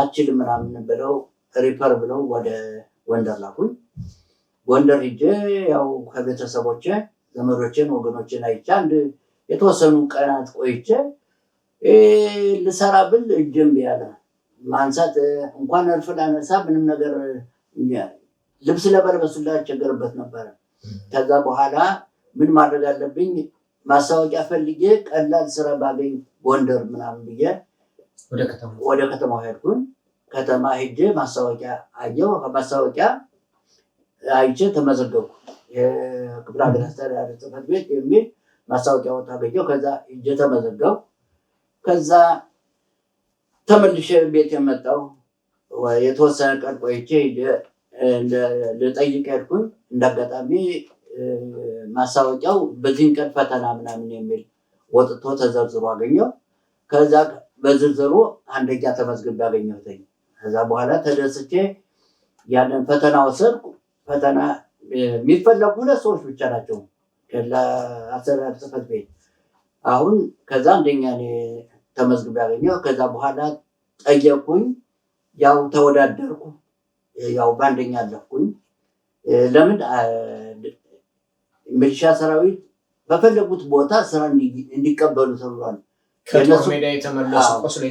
አችልም ምናምን ብለው ሪፈር ብለው ወደ ጎንደር ላኩኝ። ጎንደር ሂጄ ያው ከቤተሰቦቼ ዘመዶቼን ወገኖቼን አይቼ አንድ የተወሰኑ ቀናት ቆይቼ ልሰራ ብል እጅም ያለ ማንሳት እንኳን እርፍ ላነሳ ምንም ነገር ልብስ ለበልበስ ላቸገርበት ነበረ። ከዛ በኋላ ምን ማድረግ አለብኝ? ማስታወቂያ ፈልጌ ቀላል ስራ ባገኝ ጎንደር ምናምን ብዬ ወደ ከተማው ሄድኩኝ። ከተማ ሄጄ ማስታወቂያ አየሁ። ማስታወቂያ አይቼ ተመዘገብኩ። የክፍለ ሀገር አስተዳደር ጽሕፈት ቤት የሚል ማስታወቂያ ወጣ አገኘሁ። ከዛ ሄጄ ተመዘገብኩ። ከዛ ተመልሼ ቤት የመጣሁ የተወሰነ ቀን ቆይቼ ልጠይቅ ሄድኩኝ። እንዳጋጣሚ ማስታወቂያው በዚህን ቀን ፈተና ምናምን የሚል ወጥቶ ተዘርዝሮ አገኘው። ከዛ በዝርዝሩ አንደኛ ተመዝግቤ አገኘሁት። ከዛ በኋላ ተደስቼ ያንን ፈተና ወሰድኩ። ፈተና የሚፈለጉ 2 ሰዎች ብቻ ናቸው ለአስተዳደር ጽሕፈት ቤት። አሁን ከዛ አንደኛ ተመዝግቤ አገኘሁ። ከዛ በኋላ ጠየቁኝ። ያው ተወዳደርኩ። ያው በአንደኛ አለፍኩኝ። ለምን ሚሊሻ ሰራዊት በፈለጉት ቦታ ስራ እንዲቀበሉ ተብሏል። ከጦር ሜዳ የተመለሱ ቆስሎ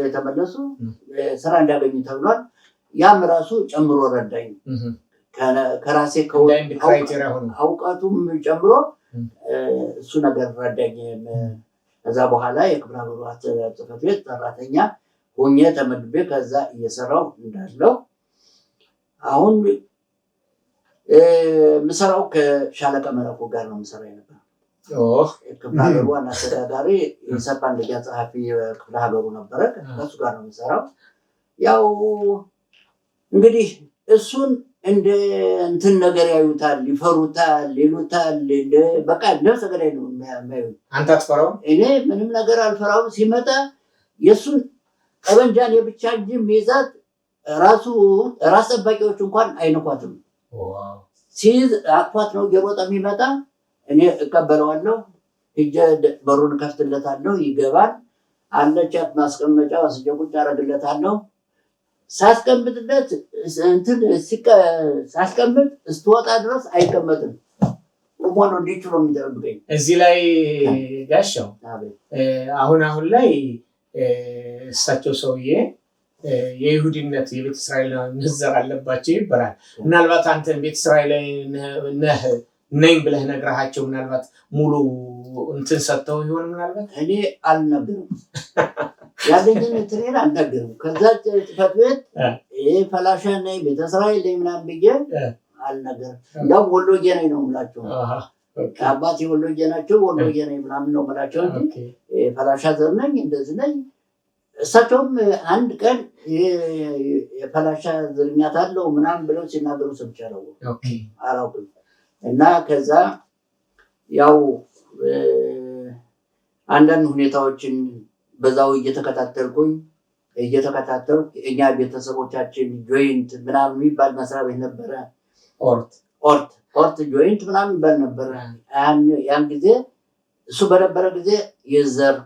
የተመለሱ ስራ እንዲያገኙ ተብሏል። ያም ራሱ ጨምሮ ረዳኝ። ከራሴ እውቀቱም ጨምሮ እሱ ነገር ረዳኝ። ከዛ በኋላ የክብረ ሀገሩ ጽሕፈት ቤት ሰራተኛ ሆኜ ተመድቤ ከዛ እየሰራው እንዳለው አሁን ምሰራው ከሻለቃ መላኩ ጋር ነው ምሰራ ነበር። ክፍለ ሀገሩ ዋና አስተዳዳሪ የሰፋ እንደያ ጸሐፊ ክፍለ ሀገሩ ነበረ። ከሱ ጋር ነው ምሰራው። ያው እንግዲህ እሱን እንደ እንትን ነገር ያዩታል፣ ይፈሩታል፣ ይሉታል። በቃ ነፍሰ ገዳይ ነው የሚያዩት። አንተ አትፈራው? እኔ ምንም ነገር አልፈራው። ሲመጣ የሱን ጠበንጃን የብቻ እንጂ ሚይዛት ራስ ጠባቂዎች እንኳን አይነኳትም። ሲይዝ አቅፏት ነው እየሮጠ የሚመጣ። እኔ እቀበለዋለሁ፣ ሂጄ በሩን ከፍትለታለሁ፣ ይገባል። አለቻት ማስቀመጫ ወስጄ ቁጭ አደርግለታለሁ። ሳስቀምጥለት ሳስቀምጥ እስትወጣ ድረስ አይቀመጥም። ቁሞ ነው እንዲህ ነው የሚጠብቀኝ። እዚህ ላይ ጋሻው አሁን ላይ እሳቸው ሰውዬ የይሁዲነት የቤተ እስራኤል መዘር አለባቸው ይባላል። ምናልባት አንተን ቤተ እስራኤል ነኝ ብለህ ነግረሃቸው ምናልባት ሙሉ እንትን ሰጥተው ይሆን? ምናልባት እኔ አልነገርም፣ ያለኝን እንትኔን አልነገርም። ከዛ ጽሕፈት ቤት ፈላሻ ነኝ ቤተ እስራኤል ነኝ ምናምን ብዬ አልነገርም። ያው ወሎዬ ነኝ ነው የምላቸው። አባቴ ወሎዬ ናቸው፣ ወሎዬ ነኝ ምናምን ነው የምላቸው እንጂ ፈላሻ ዘር ነኝ እንደዚህ ነኝ። እሳቸውም አንድ ቀን የፈላሻ ዝርኛት አለው ምናምን ብለው ሲናገሩ ሰምቻለሁ፣ አላውቅም። እና ከዛ ያው አንዳንድ ሁኔታዎችን በዛው እየተከታተልኩ እኛ ቤተሰቦቻችን ጆይንት ምናምን የሚባል መስሪያ ቤት ነበረ። ኦርት ጆይንት ምናምን የሚባል ነበረ። ያን ጊዜ እሱ በነበረ ጊዜ የዘር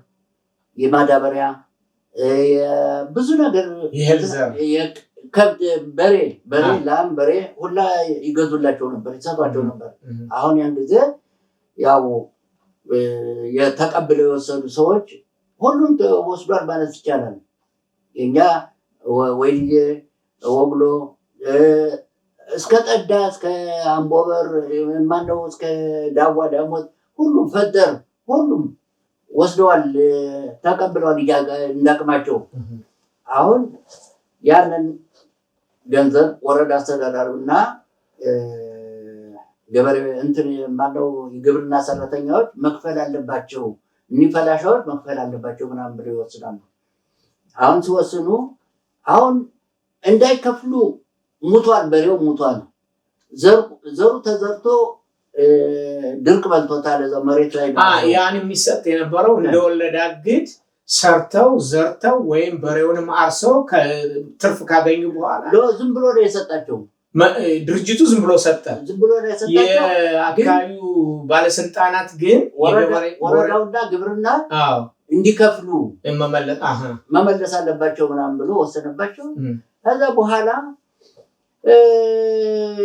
የማዳበሪያ ብዙ ነገር ከብት በሬ ላም በሬ ሁላ ይገዙላቸው ነበር፣ ይሰጧቸው ነበር። አሁን ያን ጊዜ ያው የተቀብለው የወሰዱ ሰዎች ሁሉም ወስዷል ማለት ይቻላል። የኛ ወይዬ ወግሎ እስከ ጠዳ እስከ አምቦበር ማነው እስከ ዳዋ ዳሞት ሁሉም ፈጠር ሁሉም ወስደዋል፣ ተቀብለዋል እንዳቅማቸው። አሁን ያንን ገንዘብ ወረዳ አስተዳዳሪውና ገበሬ እንትን ማነው የግብርና ሰራተኛዎች መክፈል አለባቸው፣ እኒህ ፈላሻዎች መክፈል አለባቸው ምናምን ብለው ይወስናሉ። አሁን ሲወስኑ አሁን እንዳይከፍሉ ሙቷል፣ በሬው ሙቷል፣ ዘሩ ተዘርቶ ድርቅ በልቶታል። እዛው መሬት ላይ ያን የሚሰጥ የነበረው እንደወለደ አግድ ሰርተው ዘርተው ወይም በሬውንም አርሰው ትርፍ ካገኙ በኋላ ዝም ብሎ ነው የሰጣቸው። ድርጅቱ ዝም ብሎ ሰጠ። የአካባቢው ባለስልጣናት ግን ወረዳውና ግብርና እንዲከፍሉ መመለስ አለባቸው ምናምን ብሎ ወሰነባቸው። ከዛ በኋላ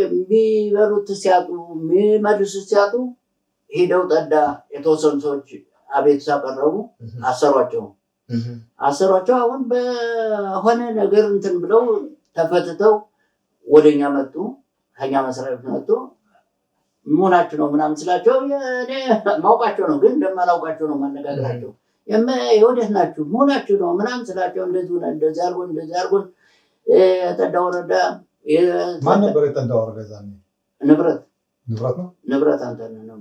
የሚበሉት ሲያጡ የሚመልሱት ሲያጡ ሄደው ጠዳ የተወሰኑ ሰዎች አቤቱታ አቀረቡ፣ አሰሯቸው። አሁን በሆነ ነገር እንትን ብለው ተፈትተው ወደኛ መጡ፣ ከኛ መስሪያ ቤት መጡ። መሆናችሁ ነው ምናምን ስላቸው እኔ ማውቃቸው ነው ግን እንደማላውቃቸው ነው ማነጋገራቸው። የወዴት ናችሁ መሆናችሁ ነው ምናምን ስላቸው እንደዚህ አድርጎን ጠዳ ወረዳ ማን ነበር የጠዳ ወረዳ ዛኔ? ንብረት አንተ ነው።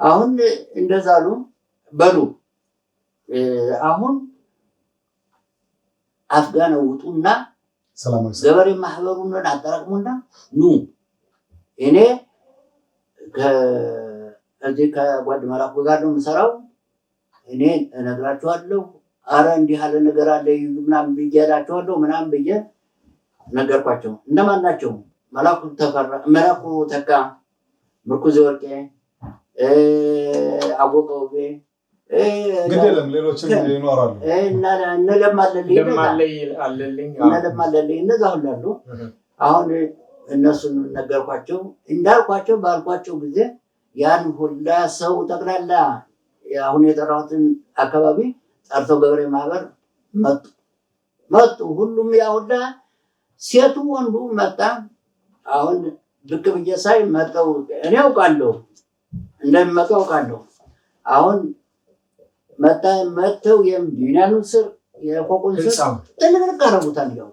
አሁን እንደዛ አሉ። በሉ አሁን አፍጋን ውጡና ገበሬ ማህበሩን አጠራቅሙና ኑ እኔ ከዚህ ከጓድ መላኩ ጋር ነው የምሰራው፣ እኔ እነግራቸዋለሁ። አረ እንዲህ ያለ ነገር አለ ምናምን ብያላቸዋለሁ ምናምን ብዬ ነገርኳቸው። እነማን ናቸው? መላኩ ተካ፣ ምርኩዝ ወርቄ፣ አወቀው ግደለም ሌሎችም ይኖራሉ። እነለማለልኝ እነዛ ሁላሉ። አሁን እነሱን ነገርኳቸው። እንዳልኳቸው ባልኳቸው ጊዜ ያን ሁላ ሰው ጠቅላላ አሁን የጠራሁትን አካባቢ ጠርተው ገበሬ ማህበር መጡ። ሁሉም ያ ሁላ ሴቱ ወንዱ መጣ። አሁን ብቅ ብዬ ሳይ መጠው እኔ አውቃለሁ እንደሚመጡ አውቃለሁ። አሁን መጥተው የዩኒያኑ ስር የፎቁን ስር ጥልቅልቅ አደረጉታል። ያው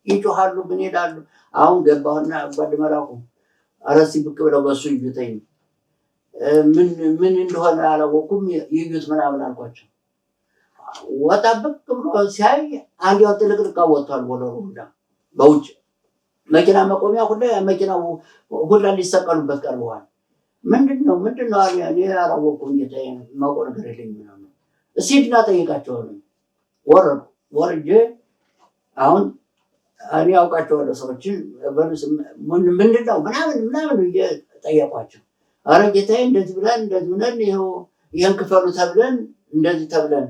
ይጮሃሉ ግን ይሄዳሉ። አሁን ገባሁና ጓድ መላኩ አረሲ ብቅ ብለው በሱ ይዩተኝ ምን እንደሆነ አላወኩም። ይዩት ምናምን አልኳቸው። ወጣ ብቅ ብሎ ሲያይ አንድ ያው ጥልቅልቅ ወጥቷል። ወለሩ ሁላ በውጭ መኪና መቆሚያ ሁላ መኪናው ሁላ ሊሰቀሉበት ቀርበዋል። ምንድነው አለ። እኔ አላወኩም ጌታዬ ማውቀው ነገር የለኝም ምናምን። እስኪና ጠይቃቸው ነው። ወርጄ አሁን እኔ አውቃቸዋለሁ ሰዎችን ምንድነው ምናምን ጠየቋቸው። አረ ጌታዬ እንደዚህ ብለን ይኸው ይህን ክፈሉ ተብለን እንደዚህ ተብለን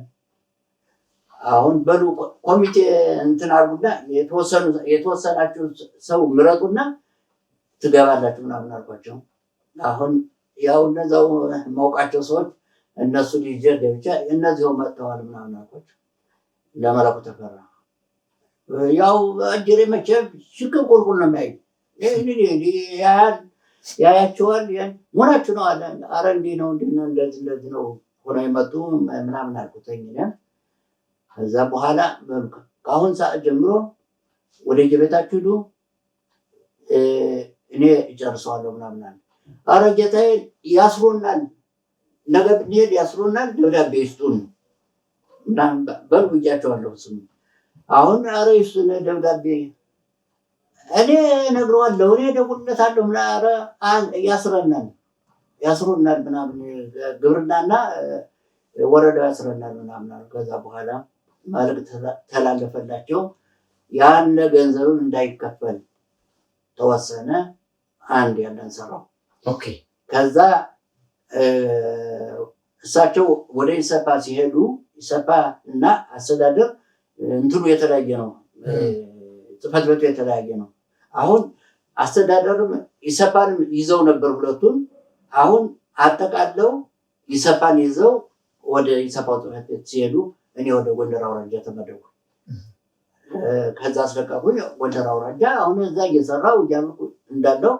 አሁን በሉ ኮሚቴ እንትን አድርጉና የተወሰናችሁ ሰው ምረጡና ትገባላችሁ ምናምን አልኳቸው። አሁን ያው እነዛው ማውቃቸው ሰዎች እነሱ ልጅ ገብቻ እነዚህው መጥተዋል ምናምን አልኳቸው። ለመላኩ ተፈራ ያው አጅሬ መቼም ሽክም ቁልቁል ነው የሚያይ ያያቸዋል። ሆናችሁ ነው አለ። አረ እንዲህ ነው እንደዚህ ነው ሆነ የመጡ ምናምን አልኩተኝ። ከዛ በኋላ ከአሁን ሰዓት ጀምሮ ወደ የቤታችሁ ሂዱ እኔ እጨርሰዋለሁ ምናምን አለ። አረ ጌታዬ ያስሩናል፣ ነገ ብንሄድ ያስሩናል፣ ደብዳቤ ይስጡን ምናምን በሉ ብያቸዋለሁ። ስሙ አሁን አረ ይስጡን ደብዳቤ እኔ እነግረዋለሁ፣ እኔ እደውልለታለሁ። ኧረ ያስሩናል ምናምን ግብርናና ወረዳው ያስረናል ምናምን አሉ። ከዛ በኋላ መልዕክት ተላለፈላቸው። ያን ገንዘብም እንዳይከፈል ተወሰነ። አንድ ያለን ሰራው። ከዛ እሳቸው ወደ ኢሰፓ ሲሄዱ ኢሰፓ እና አስተዳደር እንትኑ የተለያየ ነው፣ ጽሕፈት ቤቱ የተለያየ ነው። አሁን አስተዳደርም ኢሰፓንም ይዘው ነበር ሁለቱን። አሁን አጠቃለው ኢሰፓን ይዘው ወደ ኢሰፓው ጽሕፈት ቤት ሲሄዱ እኔ ወደ ጎንደር አውራጃ ተመደብኩ። ከዛ አስለቀቁኝ ጎንደር አውራጃ። አሁን እዛ እየሰራው እያልኩ እንዳለው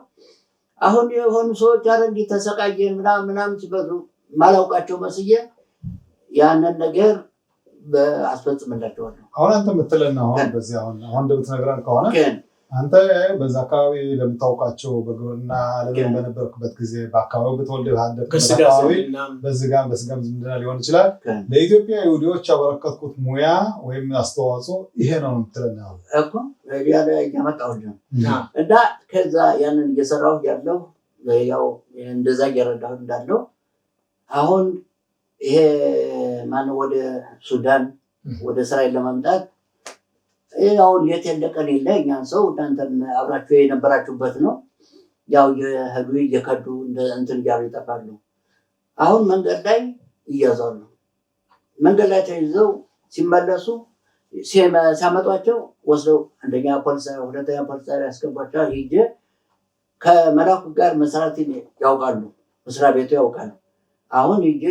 አሁን የሆኑ ሰዎች አረ እንዲህ ተሰቃየን ምናምን ሲበዙ ማላውቃቸው መስዬ ያንን ነገር አስፈጽምላቸዋለሁ። አሁን አንተ የምትለን አሁን በዚህ አሁን እንደምትነግረን ከሆነ አንተ በዛ አካባቢ ለምታውቃቸው በግብርና ዓለም በነበርክበት ጊዜ በአካባቢው በተወልደህ ባደግክበት አካባቢ በስጋም ዝምድና ሊሆን ይችላል ለኢትዮጵያ ይሁዲዎች ያበረከትኩት ሙያ ወይም አስተዋጽኦ ይሄ ነው የምትለን አሁን እኮ ያመጣሁልህ እና ከዛ ያንን እየሰራሁ ያለው ያው እንደዛ እየረዳሁ እንዳለው አሁን ይሄ ማነው ወደ ሱዳን ወደ እስራኤል ለማምጣት ያው ሌት የለቀን የለ እኛን ሰው እናንተም አብራችሁ የነበራችሁበት ነው። ያው የህዱ እየከዱ እንትን እያሉ ይጠፋሉ። አሁን መንገድ ላይ ይያዛሉ። መንገድ ላይ ተይዘው ሲመለሱ ሲያመጧቸው ወስደው አንደኛ ፖሊስ ሁለተኛ ፖሊስ ያስገቧቸዋል። ሂጄ ከመላኩ ጋር መስራትን ያውቃሉ፣ መስሪያ ቤቱ ያውቃሉ። አሁን ሂጄ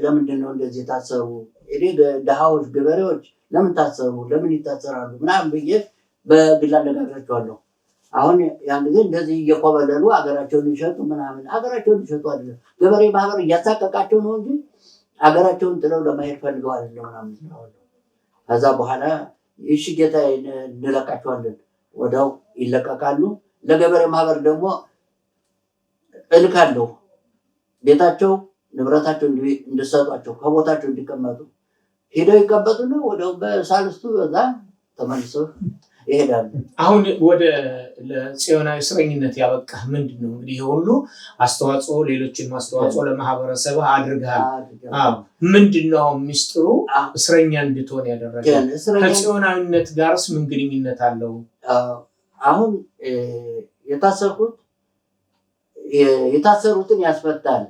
ለምንድን ነው እንደዚህ የታሰሩ ድሃዎች ገበሬዎች ለምን ታሰሩ ለምን ይታሰራሉ ምናምን ብዬ በግል አነጋግራቸዋለሁ። አሁን ያን ጊዜ እንደዚህ እየኮበለሉ አገራቸውን ይሸጡ ምናምን አገራቸውን ይሸጡ አይደለም ገበሬ ማህበር እያሳቀቃቸው ነው እንጂ አገራቸውን ጥለው ለማሄድ ፈልገው አይደለም ምናምን ነው። ከዛ በኋላ እሺ ጌታ እንለቃቸዋለን ወዲያው ይለቀቃሉ። ለገበሬ ማህበር ደግሞ እልካለሁ ቤታቸው ንብረታቸው እንዲሰጧቸው ከቦታቸው እንዲቀመጡ ሄደው ይቀበጡ ነው። ወዲያው በሳልስቱ በዛ ተመልሰው ይሄዳሉ። አሁን ወደ ለጽዮናዊ እስረኝነት ያበቃህ ምንድን ነው? እንግዲህ ሁሉ አስተዋጽኦ ሌሎችን ማስተዋጽኦ ለማህበረሰብ አድርገሃል። ምንድን ነው ሚስጥሩ እስረኛ እንድትሆን ያደረገ? ከጽዮናዊነት ጋርስ ምን ግንኙነት አለው? አሁን የታሰሩትን ያስፈታል።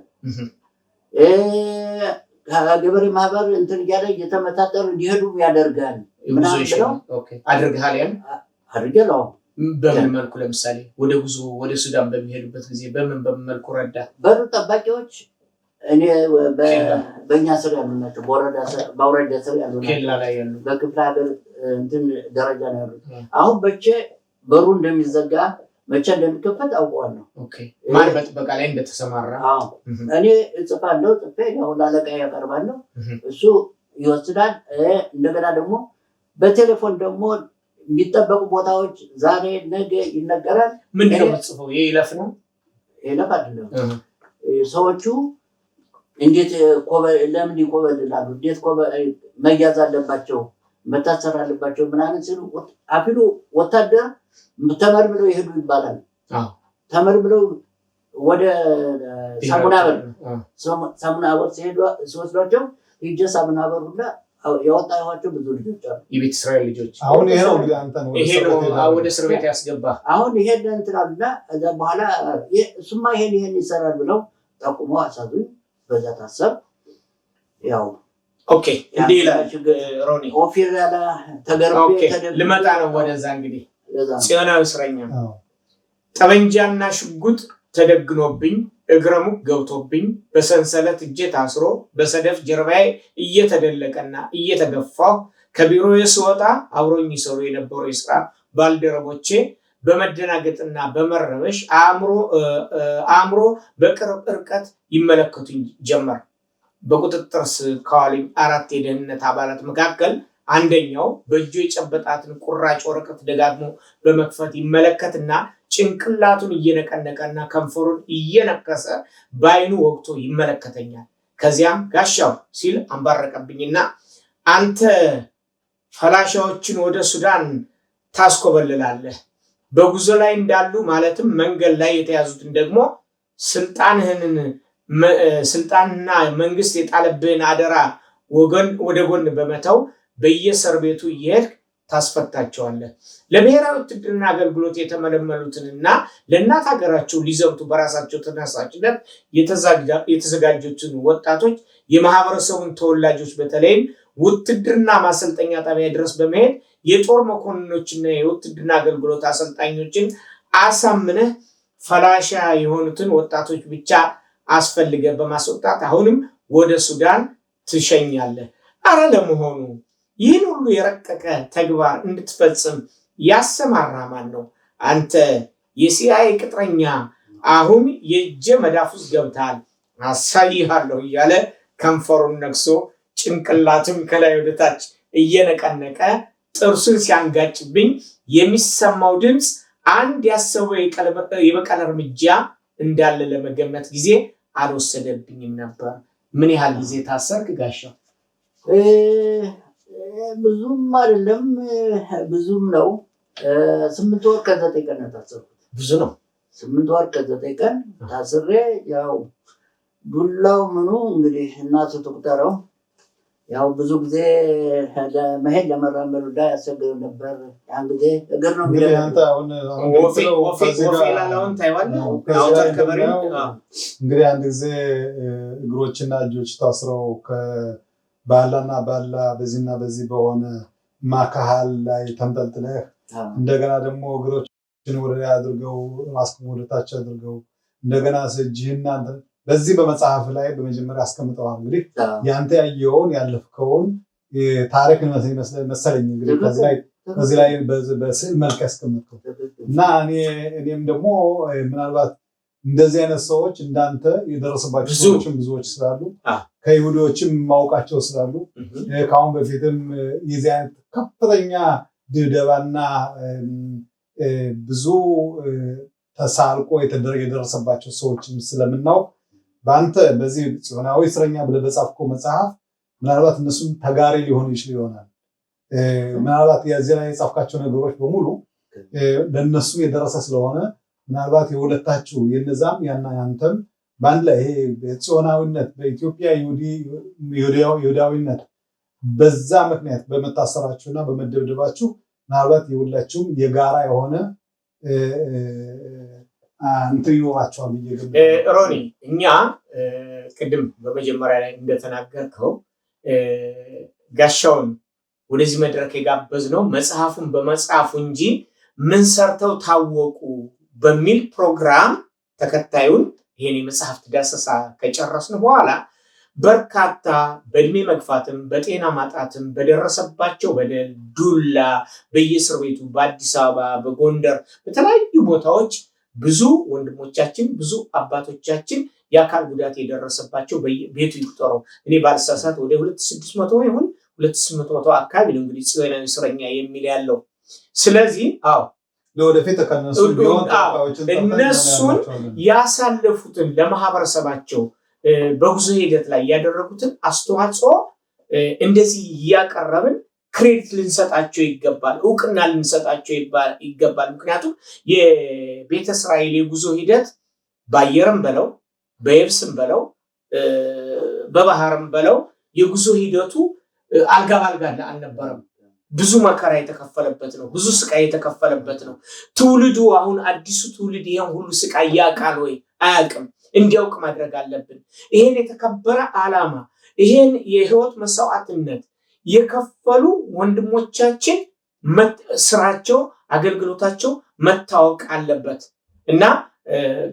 ከገበሬ ማህበር እንትን እያለ እየተመታጠሩ እንዲሄዱ ያደርጋል። ምናምን ብለው አድርገሃል? ያን አድርገው በምን መልኩ? ለምሳሌ ወደ ጉዞ ወደ ሱዳን በሚሄዱበት ጊዜ በምን መልኩ ረዳ? በሩ ጠባቂዎች እኔ በእኛ ስር ያሉ ናቸው። በአውራጃ ስር ያሉ ኬላ ላይ ያሉ በክፍለ ሀገር እንትን ደረጃ ነው ያሉት። አሁን በሩ እንደሚዘጋ መቼ እንደሚከፈት አውቀዋለሁ። ማን በጥበቃ ላይ እንደተሰማራ እኔ እጽፋለሁ። ጽፌ ያው ለአለቃ ያቀርባለሁ። እሱ ይወስዳል። እንደገና ደግሞ በቴሌፎን ደግሞ የሚጠበቁ ቦታዎች ዛሬ ነገ ይነገራል። ምንድን ነው የምትጽፈው? ይለፍ ነው ይለፍ አይደለም። ሰዎቹ እንዴት ለምን ይኮበልላሉ? እንዴት መያዝ አለባቸው? መታሰር አለባቸው ምናምን ሲሉ አፊሉ ወታደር ተመርምለው ይሄዱ ይባላል። ተመርምለው ወደ ሳሙና በር ሲወስዷቸው ሂጄ ሳሙና በር ሁላ ያወጣኋቸው ብዙ ልጆች አሉ። የቤተ እስራኤል ልጆች። አሁን ይሄ ነው እንግዲህ አንተ ነው ወደ እስር ቤት ያስገባ። አሁን ይሄን እንትን አሉና ከዛ በኋላ እሱማ ይሄን ይሰራል ብለው ጠቁመው አሳዙኝ። በዛ ታሰብ ያው ኦኬ እንዲህ ይላል ሮኒ። ኦፊር ያለ ተገርቤ ልመጣ ነው ወደዛ። እንግዲህ ጽዮናዊ እስረኛ ጠበንጃና ሽጉጥ ተደግኖብኝ እግረሙቅ ገብቶብኝ በሰንሰለት እጄ ታስሮ በሰደፍ ጀርባዬ እየተደለቀና እየተገፋሁ ከቢሮዬ ስወጣ አብሮኝ ይሰሩ የነበሩ የስራ ባልደረቦቼ በመደናገጥና በመረበሽ አእምሮ በቅርብ ርቀት ይመለከቱኝ ጀመር። በቁጥጥር ስር ከዋሉኝ 4 የደህንነት አባላት መካከል አንደኛው በእጁ የጨበጣትን ቁራጭ ወረቀት ደጋግሞ በመክፈት ይመለከትና ጭንቅላቱን እየነቀነቀና ከንፈሩን እየነከሰ በአይኑ ወቅቶ ይመለከተኛል። ከዚያም ጋሻው ሲል አንባረቀብኝና አንተ ፈላሻዎችን ወደ ሱዳን ታስኮበልላለህ፣ በጉዞ ላይ እንዳሉ ማለትም መንገድ ላይ የተያዙትን ደግሞ ስልጣንና መንግስት የጣለብህን አደራ ወደ ጎን በመተው በየእስር ቤቱ እየሄድክ ታስፈታቸዋለህ። ለብሔራዊ ውትድርና አገልግሎት የተመለመሉትንና ለእናት ሀገራቸው ሊዘምቱ በራሳቸው ተነሳሽነት የተዘጋጁትን ወጣቶች የማህበረሰቡን ተወላጆች በተለይም ውትድርና ማሰልጠኛ ጣቢያ ድረስ በመሄድ የጦር መኮንኖችና የውትድርና አገልግሎት አሰልጣኞችን አሳምነህ ፈላሻ የሆኑትን ወጣቶች ብቻ አስፈልገ በማስወጣት አሁንም ወደ ሱዳን ትሸኛለህ። አረ ለመሆኑ ይህን ሁሉ የረቀቀ ተግባር እንድትፈጽም ያሰማራ ማን ነው? አንተ የሲአይኤ ቅጥረኛ፣ አሁን የእጀ መዳፍ ውስጥ ገብተሃል፣ አሳይሃለሁ እያለ ከንፈሩን ነክሶ ጭንቅላቱን ከላይ ወደታች እየነቀነቀ ጥርሱን ሲያንጋጭብኝ የሚሰማው ድምፅ አንድ ያሰበው የበቀል እርምጃ እንዳለ ለመገመት ጊዜ አልወሰደብኝም ነበር። ምን ያህል ጊዜ ታሰርክ ጋሻው? ብዙም አይደለም፣ ብዙም ነው። 8 ወር ከ9 ቀን ታሰርኩት። ብዙ ነው። 8 ወር ከ9 ቀን ታስሬ ያው ዱላው ምኑ እንግዲህ እናቱ ትቁጠረው። ያው ብዙ ጊዜ ለመሄድ ለመራመድ ዳ ያስቸግር ነበር። ያን ጊዜ እግር ነው እንግዲህ አንተ አሁን እንግዲህ አንድ ጊዜ እግሮችና እጆች ታስረው ከባላና ባላ በዚህና በዚህ በሆነ ማካሃል ላይ ተንጠልጥለህ እንደገና ደግሞ እግሮችን ወደ ላይ አድርገው ራስህን ወደ ታች አድርገው እንደገና እጅህና በዚህ በመጽሐፍ ላይ በመጀመሪያ አስቀምጠዋል። እንግዲህ ያንተ ያየውን ያለፍከውን ታሪክ መሰለኝ እንግዲህ ከዚህ ላይ በስዕል መልክ ያስቀምጠው እና እኔም ደግሞ ምናልባት እንደዚህ አይነት ሰዎች እንዳንተ የደረሰባቸው ሰዎችም ብዙዎች ስላሉ ከይሁዶችም ማውቃቸው ስላሉ ከአሁን በፊትም የዚህ አይነት ከፍተኛ ድብደባና ብዙ ተሳልቆ የደረሰባቸው ሰዎችም ስለምናውቅ በአንተ በዚህ ጽዮናዊ እስረኛ ብለህ በጻፍከው መጽሐፍ ምናልባት እነሱም ተጋሪ ሊሆኑ ይችል ይሆናል። ምናልባት የዚህ ላይ የጻፍካቸው ነገሮች በሙሉ ለእነሱ የደረሰ ስለሆነ ምናልባት የሁለታችሁ የነዛም ያንተም በአንድ ላይ ይሄ ጽዮናዊነት በኢትዮጵያ ይሁዳዊነት በዛ ምክንያት በመታሰራችሁና በመደብደባችሁ ምናልባት የሁላችሁም የጋራ የሆነ እንትን ይኖራቸዋል። ሮኒ እኛ ቅድም በመጀመሪያ ላይ እንደተናገርከው ጋሻውን ወደዚህ መድረክ የጋበዝነው መጽሐፉን በመጽሐፉ እንጂ ምን ሰርተው ታወቁ በሚል ፕሮግራም ተከታዩን ይሄን የመጽሐፍት ዳሰሳ ከጨረስን በኋላ በርካታ በእድሜ መግፋትም በጤና ማጣትም በደረሰባቸው በደል ዱላ በየእስር ቤቱ በአዲስ አበባ በጎንደር በተለያዩ ቦታዎች ብዙ ወንድሞቻችን ብዙ አባቶቻችን የአካል ጉዳት የደረሰባቸው ቤቱ ይቁጠረው እኔ ባልሳሳት ወደ 2600 ይሁን 2800 አካባቢ ነው እንግዲህ ጽዮናዊ እስረኛ የሚል ያለው። ስለዚህ ለወደፊት ከነሱ ቢሆን እነሱን ያሳለፉትን ለማህበረሰባቸው በጉዞ ሂደት ላይ ያደረጉትን አስተዋጽኦ እንደዚህ እያቀረብን ክሬዲት ልንሰጣቸው ይገባል፣ እውቅና ልንሰጣቸው ይገባል። ምክንያቱም የቤተ እስራኤል የጉዞ ሂደት በአየርም በለው በየብስም በለው በባህርም በለው የጉዞ ሂደቱ አልጋ ባልጋ አልነበረም። ብዙ መከራ የተከፈለበት ነው። ብዙ ስቃይ የተከፈለበት ነው። ትውልዱ አሁን አዲሱ ትውልድ ይሄን ሁሉ ስቃይ ያውቃል ወይ? አያውቅም። እንዲያውቅ ማድረግ አለብን። ይሄን የተከበረ ዓላማ ይሄን የህይወት መስዋዕትነት የከፈሉ ወንድሞቻችን ስራቸው፣ አገልግሎታቸው መታወቅ አለበት እና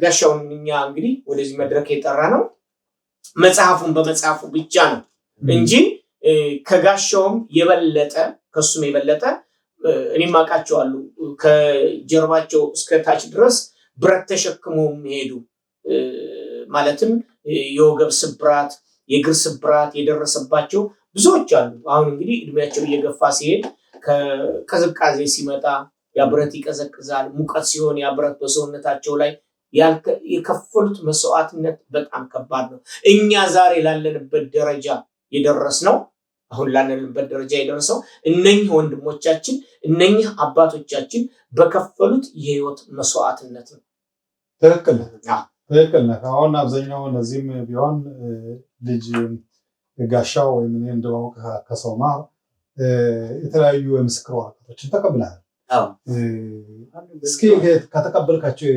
ጋሻውን እኛ እንግዲህ ወደዚህ መድረክ የጠራ ነው መጽሐፉን በመጽሐፉ ብቻ ነው እንጂ ከጋሻውም የበለጠ ከሱም የበለጠ እኔም አውቃቸዋለሁ ከጀርባቸው እስከ ታች ድረስ ብረት ተሸክመው የሚሄዱ ማለትም የወገብ ስብራት፣ የእግር ስብራት የደረሰባቸው ብዙዎች አሉ። አሁን እንግዲህ እድሜያቸው እየገፋ ሲሄድ ከቅዝቃዜ ሲመጣ ያ ብረት ይቀዘቅዛል፣ ሙቀት ሲሆን ያ ብረት በሰውነታቸው ላይ የከፈሉት መስዋዕትነት በጣም ከባድ ነው። እኛ ዛሬ ላለንበት ደረጃ የደረስነው አሁን ላለንበት ደረጃ የደረሰው እነኚህ ወንድሞቻችን እነኚህ አባቶቻችን በከፈሉት የህይወት መስዋዕትነት ነው። ትክክል ነህ። አሁን አብዛኛው እነዚህም ቢሆን ልጅ ጋሻው ወይም እኔ እንደማውቅ ከሰው ማር የተለያዩ የምስክር ወረቀቶችን ተቀብለሃል። እስኪ ከተቀበልካቸው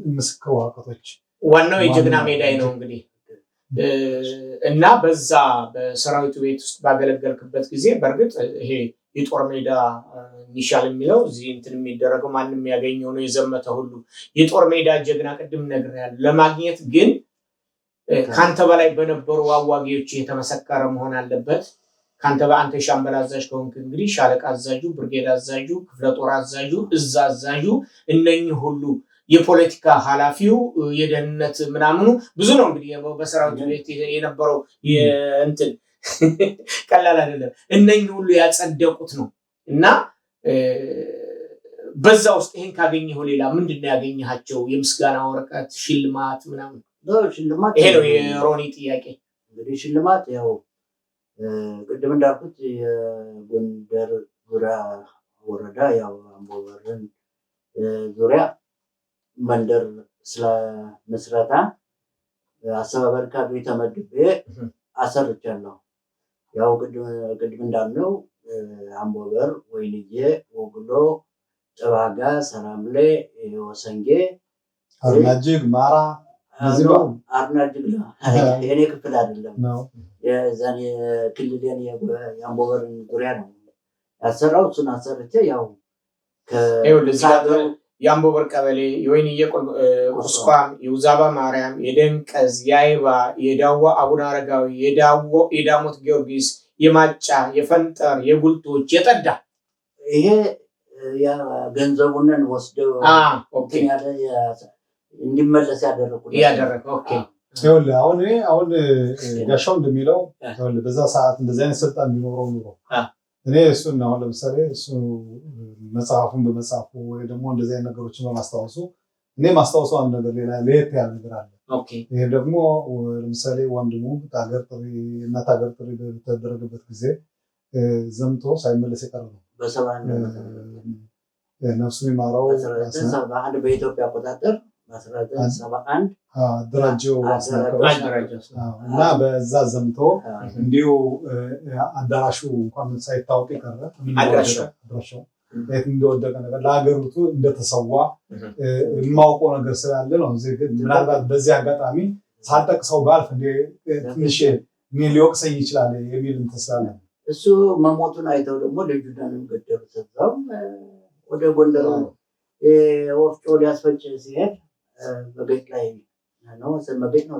የምስክር ወረቀቶች ዋናው የጀግና ሜዳይ ነው እንግዲህ እና በዛ በሰራዊቱ ቤት ውስጥ ባገለገልክበት ጊዜ በእርግጥ ይሄ የጦር ሜዳ ኒሻል የሚለው እዚህ እንትን የሚደረገው ማንም ያገኘው ነው የዘመተ ሁሉ የጦር ሜዳ ጀግና ቅድም ነግሬያለሁ። ለማግኘት ግን ካንተ በላይ በነበሩ አዋጊዎች የተመሰከረ መሆን አለበት። ካንተ በአንተ ሻምበል አዛዥ ከሆንክ እንግዲህ ሻለቃ አዛዡ፣ ብርጌድ አዛዡ፣ ክፍለ ጦር አዛዡ፣ እዝ አዛዡ እነኚህ ሁሉ የፖለቲካ ኃላፊው የደህንነት ምናምኑ ብዙ ነው እንግዲህ በሰራዊቱ ቤት የነበረው እንትን ቀላል አይደለም። እነኚህ ሁሉ ያጸደቁት ነው እና በዛ ውስጥ ይሄን ካገኘው ሌላ ምንድነው ያገኘሃቸው? የምስጋና ወረቀት፣ ሽልማት ምናምን? ሽልማት ይሄ ነው የሮኒ ጥያቄ። እንግዲህ ሽልማት ያው ቅድም እንዳልኩት የጎንደር ዙሪያ ወረዳ ያው አምቦበርን ዙሪያ መንደር ስለ መስረታ አስተባባሪ ካድሬ ተመድቤ አሰርቻለሁ። ያው ቅድም እንዳልነው አምቦበር፣ ወይንዬ፣ ወግሎ፣ ጨባጋ፣ ሰላምሌ፣ ወሰንጌ፣ አርናጅግ፣ ማራ አርናጅግ የኔ ክፍል አይደለም የዛን የክልሌን የአምቦበርን ዙሪያ ነው ያሰራው። እሱን አሰርቼ ያው የአምቦበር ቀበሌ፣ የወይንዬ ቁስቋም፣ የውዛባ ማርያም፣ የደንቀዝ፣ የአይባ፣ የዳዋ አቡነ አረጋዊ፣ የዳሞት ጊዮርጊስ፣ የማጫ፣ የፈንጠር፣ የጉልቶች፣ የጠዳ ይሄ ገንዘቡንን ወስደው እንዲመለስ ያደረኩ አሁን ጋሻው እንደሚለው በዛ ሰዓት እንደዚህ አይነት ስልጣን ቢኖረው ኑሮ እኔ እሱን አሁን ለምሳሌ እሱ መጽሐፉን በመጽሐፉ ወይ ደግሞ እንደዚህ አይነት ነገሮችን በማስታወሱ እኔ ማስታወሰው አንድ ነገር ሌላ ለየት ያለ ነገር አለ። ይሄ ደግሞ ለምሳሌ ወንድሙ እናት ሀገር ጥሪ በተደረገበት ጊዜ ዘምቶ ሳይመለስ የቀረ ነው። ነፍሱ ይማረው በኢትዮጵያ አቆጣጠር በ1971 አደራጀው እና በዛ ዘምቶ እንዲሁ አዳራሹ እንኳን ሳይታወቅ የቀረ አድራሻው የት እንደወደቀ ነገር ለሀገሪቱ እንደተሰዋ የማውቀው ነገር ስላለ ነው። ምናልባት በዚህ አጋጣሚ ሳልጠቅሰው ባልፍ ትንሽ ሊወቅሰኝ ይችላል የሚል እንትን ስላለ እሱ መሞቱን አይተው ደግሞ ልጁንም ገደሉት። እዛው ወደ ጎንደር ወፍጮ ሊያስፈጭ ሲሄድ መገጭ ላይ ነው መገጭ ነው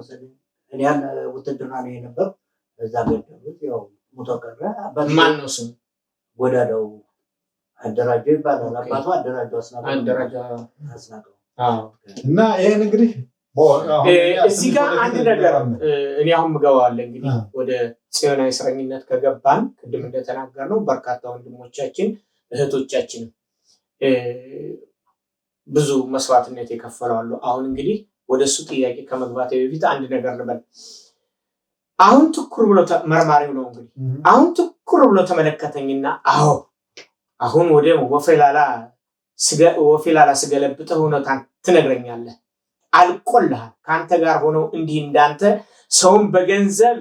እኔ ያን ውትድርና ነው የነበር እዛ ገደሉት። ያው ሞቶ ቀረ። ማን ነው ስሙ? ጎዳዳው አደራጀው ይባላል። አባቱ አደራጀው አስናቀው እና ይሄን እንግዲህ እዚህ ጋር አንድ ነገር እኔ አሁን ምገባዋለ እንግዲህ ወደ ጽዮናዊ እስረኝነት ከገባን ቅድም እንደተናገርነው በርካታ ወንድሞቻችን እህቶቻችን ብዙ መስዋዕትነት የከፈላሉ። አሁን እንግዲህ ወደሱ ጥያቄ ከመግባቴ በፊት አንድ ነገር ልበል። አሁን ትኩር ብሎ መርማሪው ነው እንግዲህ አሁን ትኩር ብሎ ተመለከተኝና አሁን ወደ ወፌላላ ስገለብጥህ እውነታን ትነግረኛለህ። አልቆልሃል። ከአንተ ጋር ሆነው እንዲህ እንዳንተ ሰውን በገንዘብ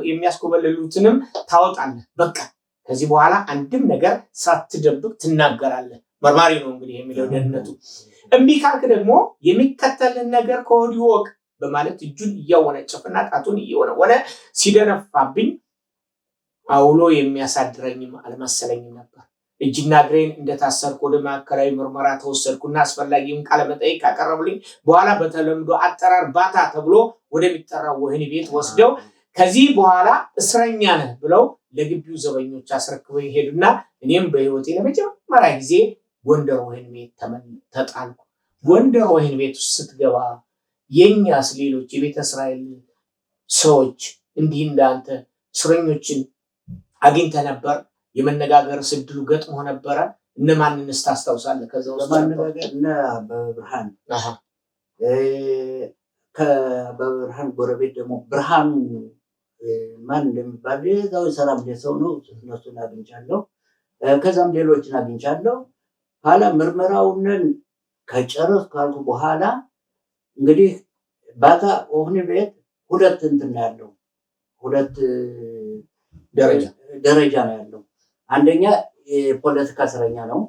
የሚያስኮበልሉትንም ታወጣለህ። በቃ ከዚህ በኋላ አንድም ነገር ሳትደብቅ ትናገራለህ። መርማሪ ነው እንግዲህ የሚለው ደህንነቱ። እምቢ ካልክ ደግሞ የሚከተልን ነገር ከወዲሁ ወቅ በማለት እጁን እያወነጨፈና ጣቱን እየወነወነ ሲደነፋብኝ አውሎ የሚያሳድረኝም አልመሰለኝም ነበር። እጅና እግሬን እንደታሰርኩ ወደ ማዕከላዊ ምርመራ ተወሰድኩና አስፈላጊውን ቃለ መጠይቅ ካቀረቡልኝ በኋላ በተለምዶ አጠራር ባታ ተብሎ ወደሚጠራው ወህኒ ቤት ወስደው ከዚህ በኋላ እስረኛ ነህ ብለው ለግቢው ዘበኞች አስረክበው ሄዱና እኔም በህይወቴ ለመጀመሪያ ጊዜ ጎንደር ወህኒ ቤት ተጣልኩ። ጎንደር ወህኒ ቤት ስትገባ የኛስ ሌሎች የቤተ እስራኤል ሰዎች እንዲህ እንዳንተ እስረኞችን አግኝተ ነበር? የመነጋገር ስድሉ ገጥሞ ነበረ? እነማንንስ ታስታውሳለህ? ከዛ ውስጥ ለማነጋገር እና በብርሃን ከበብርሃን ጎረቤት ደግሞ ብርሃኑ ማን እንደሚባል የዛው ሰላም ሰው ነው። እነሱን አግኝቻለሁ። ከዛም ሌሎችን አግኝቻለሁ። ኋላ ምርመራውን ከጨረስኩ ካልኩ በኋላ እንግዲህ ባታ ወህኒ ቤት ሁለት እንትን ያለው ሁለት ደረጃ ነው ያለው። አንደኛ የፖለቲካ እስረኛ ነው።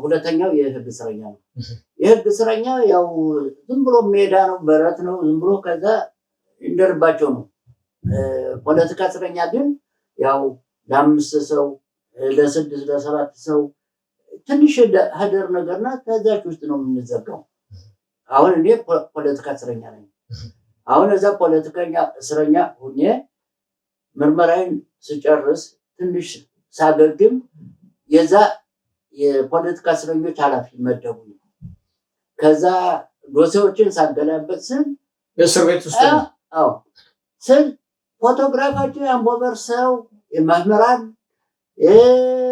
ሁለተኛው የህግ እስረኛ ነው። የህግ እስረኛ ያው ዝም ብሎ ሜዳ ነው፣ በረት ነው፣ ዝም ብሎ ከዛ እንደርባቸው ነው። ፖለቲካ እስረኛ ግን ያው ለ5 ሰው ለ6 ለ7 ሰው ትንሽ ሀደር ነገርና ከዛች ውስጥ ነው የምንዘጋው። አሁን እኔ ፖለቲካ እስረኛ ነኝ። አሁን እዛ ፖለቲከኛ እስረኛ ሆኜ ምርመራዬን ስጨርስ ትንሽ ሳገግም የዛ የፖለቲካ እስረኞች ኃላፊ መደቡ። ከዛ ዶሴዎችን ሳገላበጥ ስል እስር ቤት ውስጥ ስል ፎቶግራፋቸው የአንቦበር ሰው የመምህራን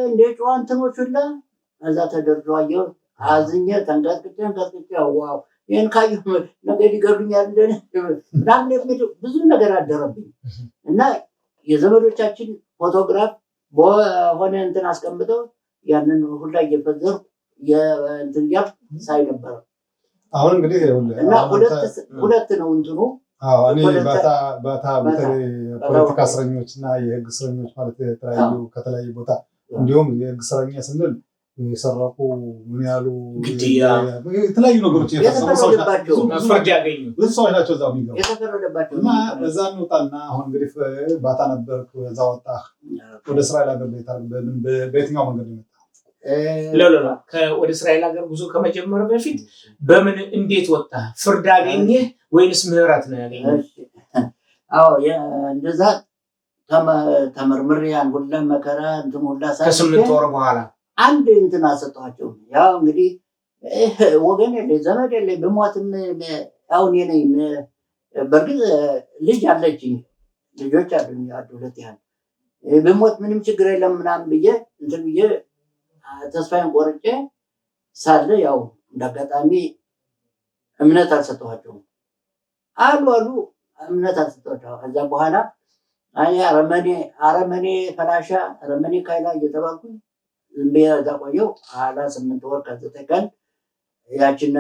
እንደ ጨዋ እንትኖች ሁላ እዛ ተደርድረው አዝኜ ተንቀጥቅጬ ዋው ይህን ካየሁ ነገ ሊገሉኛል ምናምን የሚል ብዙ ነገር አደረብኝ እና የዘመዶቻችን ፎቶግራፍ በሆነ እንትን አስቀምጠው ያንን ሁላ እየፈዘርኩ እንትን እያልኩ ሳይ ነበረ። አሁን እንግዲህ እና ሁለት ነው እንትኑ። እኔ ባታ በተለይ ፖለቲካ እስረኞች እና የህግ እስረኞች ማለት ከተለያዩ ቦታ እንዲሁም የህግ እስረኛ ስንል የሰረቁ ምን ያሉ የተለያዩ ነገሮች የተፈረደባቸው ብዙ ሰዎች ናቸው እዛው የሚገቡ የተፈረደባቸው እና በዛ እንውጣና አሁን እንግዲህ ባታ ነበርክ፣ እዛ ወጣህ ወደ እስራኤል ሀገር በየትኛው መንገድ ነው የመጣህ? ወደ እስራኤል ሀገር ጉዞ ከመጀመር በፊት በምን እንዴት ወጣህ? ፍርድ አገኘህ ወይንስ ምህረት ነው ያገኘህ? እንደዛ ተመርምሬ ያን ሁላ መከራ እንትን ሁላ ከ8 ወር በኋላ አንድ እንትን አሰጠኋቸው። ያው እንግዲህ ወገን የለኝ ዘመድ የለኝ ብሞትም አሁን ነኝ። በእርግጥ ልጅ አለችኝ፣ ልጆች አሉኝ፣ ሁለት ያህል ብሞት ምንም ችግር የለም ምናምን ብዬ እንትን ብዬ ተስፋዬን ቆርጬ ሳለ ያው እንዳጋጣሚ እምነት አልሰጠኋቸውም አሉ እምነት አልሰጠኋቸው። ከዛ በኋላ አረመኔ ፈላሻ አረመኔ ካይላ እየተባልኩኝ ዝም ብዬ እዛ ቆየሁ። 8 ወር ከ9 ቀን ያችን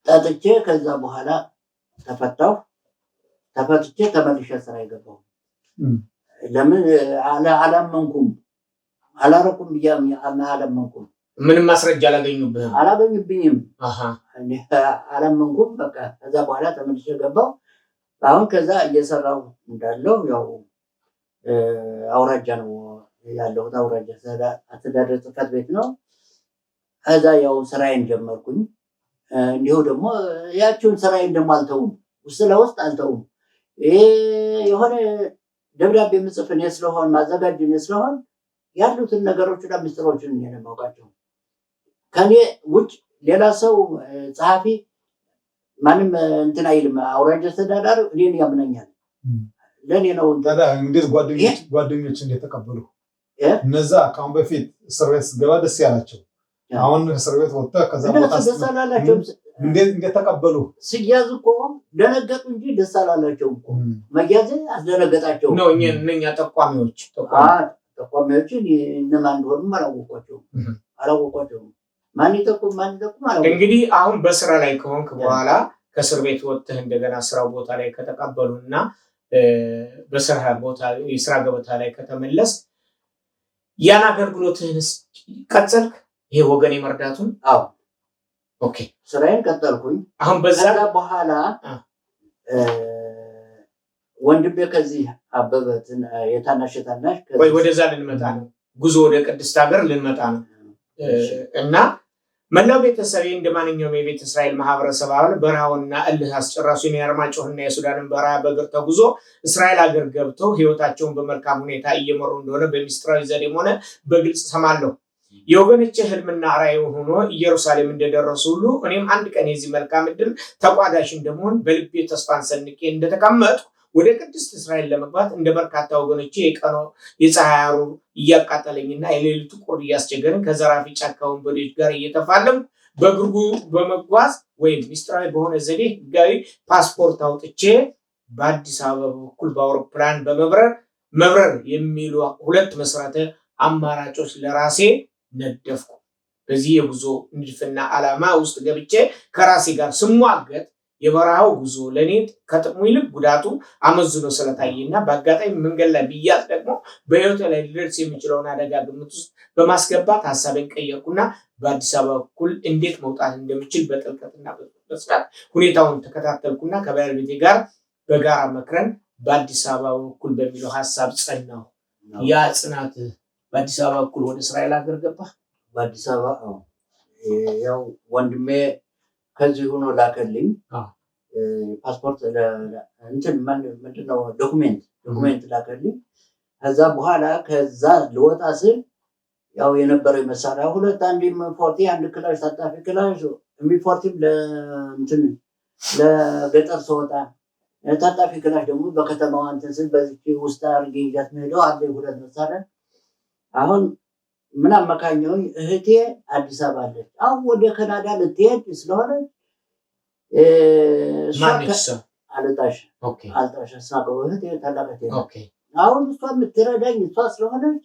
ጠጥቼ ከዛ በኋላ ተፈትቼ ተመልሼ ስራ የገባሁ። ለምን አላመንኩም፣ አላረኩም ብዬ አላመንኩም። ምንም ማስረጃ አላገኙብኝም፣ አላመንኩም። በቃ ከዛ በኋላ ተመልሼ ገባሁ። አሁን ከዛ እየሰራሁ እንዳለው ያው አውራጃ ነው ያለሁት። አውራጃ አስተዳደር ጽሕፈት ቤት ነው። ከዛ ያው ስራዬን ጀመርኩኝ። እንዲሁ ደግሞ ያችሁን ስራዬን ደግሞ አልተውም፣ ውስጥ ለውስጥ አልተውም። የሆነ ደብዳቤ የምጽፍ እኔ ስለሆን ማዘጋጅ እኔ ስለሆን ያሉትን ነገሮችና ምስጢሮችን እኔ ነው የማውቃቸው። ከኔ ውጭ ሌላ ሰው ጸሐፊ ማንም እንትን አይልም። አውራጃ አስተዳዳሪ እኔን ያምነኛል። ለኔ ነው እንዴት ጓደኞች እንዴት ተቀበሉ? እነዛ ከአሁን በፊት እስር ቤት ስገባ ደስ ያላቸው አሁን እስር ቤት ወጥተህ ከዛ ቦታ እንዴት ተቀበሉ? ሲያዝ እኮ ደነገጡ እንጂ ደስ አላላቸው እኮ። መያዝ አስደነገጣቸው ነው። እኛ ጠቋሚዎች እነማን እንደሆኑ አላወቋቸውም። ማን ይጠቁም አላወቋቸውም። እንግዲህ አሁን በስራ ላይ ከሆንክ በኋላ ከእስር ቤት ወጥተህ እንደገና ስራው ቦታ ላይ ከተቀበሉና በስራ ቦታ የስራ ገበታ ላይ ከተመለስ ያን አገልግሎትህን ቀጠልክ? ይሄ ወገን የመርዳቱን? አዎ ኦኬ፣ ስራዬን ቀጠልኩኝ። አሁን በዛ በኋላ ወንድሜ ከዚህ አበበትን የታናሽ ወይ ወደዛ ልንመጣ ነው። ጉዞ ወደ ቅድስት ሀገር ልንመጣ ነው እና መላው ቤተሰቤ እንደማንኛውም የቤተ እስራኤል ማህበረሰብ አባል በረሃውና እልህ አስጨራሹን የአርማጭሆና የሱዳንን በረሃ በእግር ተጉዞ እስራኤል ሀገር ገብተው ህይወታቸውን በመልካም ሁኔታ እየመሩ እንደሆነ በሚስጥራዊ ዘዴም ሆነ በግልጽ ሰማለሁ። የወገኖቼ ህልምና ራዕይ ሆኖ ኢየሩሳሌም እንደደረሱ ሁሉ እኔም አንድ ቀን የዚህ መልካም ዕድል ተቋዳሽ እንደመሆን በልቤ ተስፋን ሰንቄ እንደተቀመጥኩ ወደ ቅድስት እስራኤል ለመግባት እንደ በርካታ ወገኖቼ የቀኑ የፀሐይ ሐሩር እያቃጠለኝና የሌሊቱ ቁር እያስቸገረኝ ከዘራፊ ጫካ ወንበዴዎች ጋር እየተፋለምኩ በእግሩ በመጓዝ ወይም ሚስጥራዊ በሆነ ዘዴ ህጋዊ ፓስፖርት አውጥቼ በአዲስ አበባ በኩል በአውሮፕላን መብረር የሚሉ ሁለት መሰረተ አማራጮች ለራሴ ነደፍኩ። በዚህ የጉዞ ንድፍና ዓላማ ውስጥ ገብቼ ከራሴ ጋር ስሟገት የበረሃው ጉዞ ለኔ ከጥቅሙ ይልቅ ጉዳቱ አመዝኖ ስለታየና በአጋጣሚ መንገድ ላይ ብያዝ ደግሞ በህይወቴ ላይ ሊደርስ የሚችለውን አደጋ ግምት ውስጥ በማስገባት ሀሳቤን ቀየርኩና በአዲስ አበባ በኩል እንዴት መውጣት እንደምችል በጥልቀትና በስፋት ሁኔታውን ተከታተልኩና ከባለቤቴ ጋር በጋራ መክረን በአዲስ አበባ በኩል በሚለው ሀሳብ ጸናሁ። ያ ጽናት በአዲስ አበባ በኩል ወደ እስራኤል ሀገር ገባ። በአዲስ አበባ ያው ወንድሜ ከዚህ ሆኖ ላከልኝ ፓስፖርት እንትን ምንድነው ዶኩሜንት ላከልኝ። ከዛ በኋላ ከዛ ልወጣ ስል ያው የነበረው መሳሪያ ሁለት አንድ ፎርቲ አንድ ክላሽ ታጣፊ ክላሽ የሚፎርቲም ለእንትን ለገጠር ሰወጣ ታጣፊ ክላሽ ደግሞ በከተማው እንትን ስል በዚህ ውስጥ አድርጌ ይዛት መሄደው አለ ሁለት መሳሪያ። አሁን ምን አመካኘው እህቴ አዲስ አበባ አለች። አሁን ወደ ካናዳ ልትሄድ ስለሆነ አልጣሽ ሳቀው እህቴ ታላቀቴ አሁን እሷ የምትረዳኝ እሷ ስለሆነች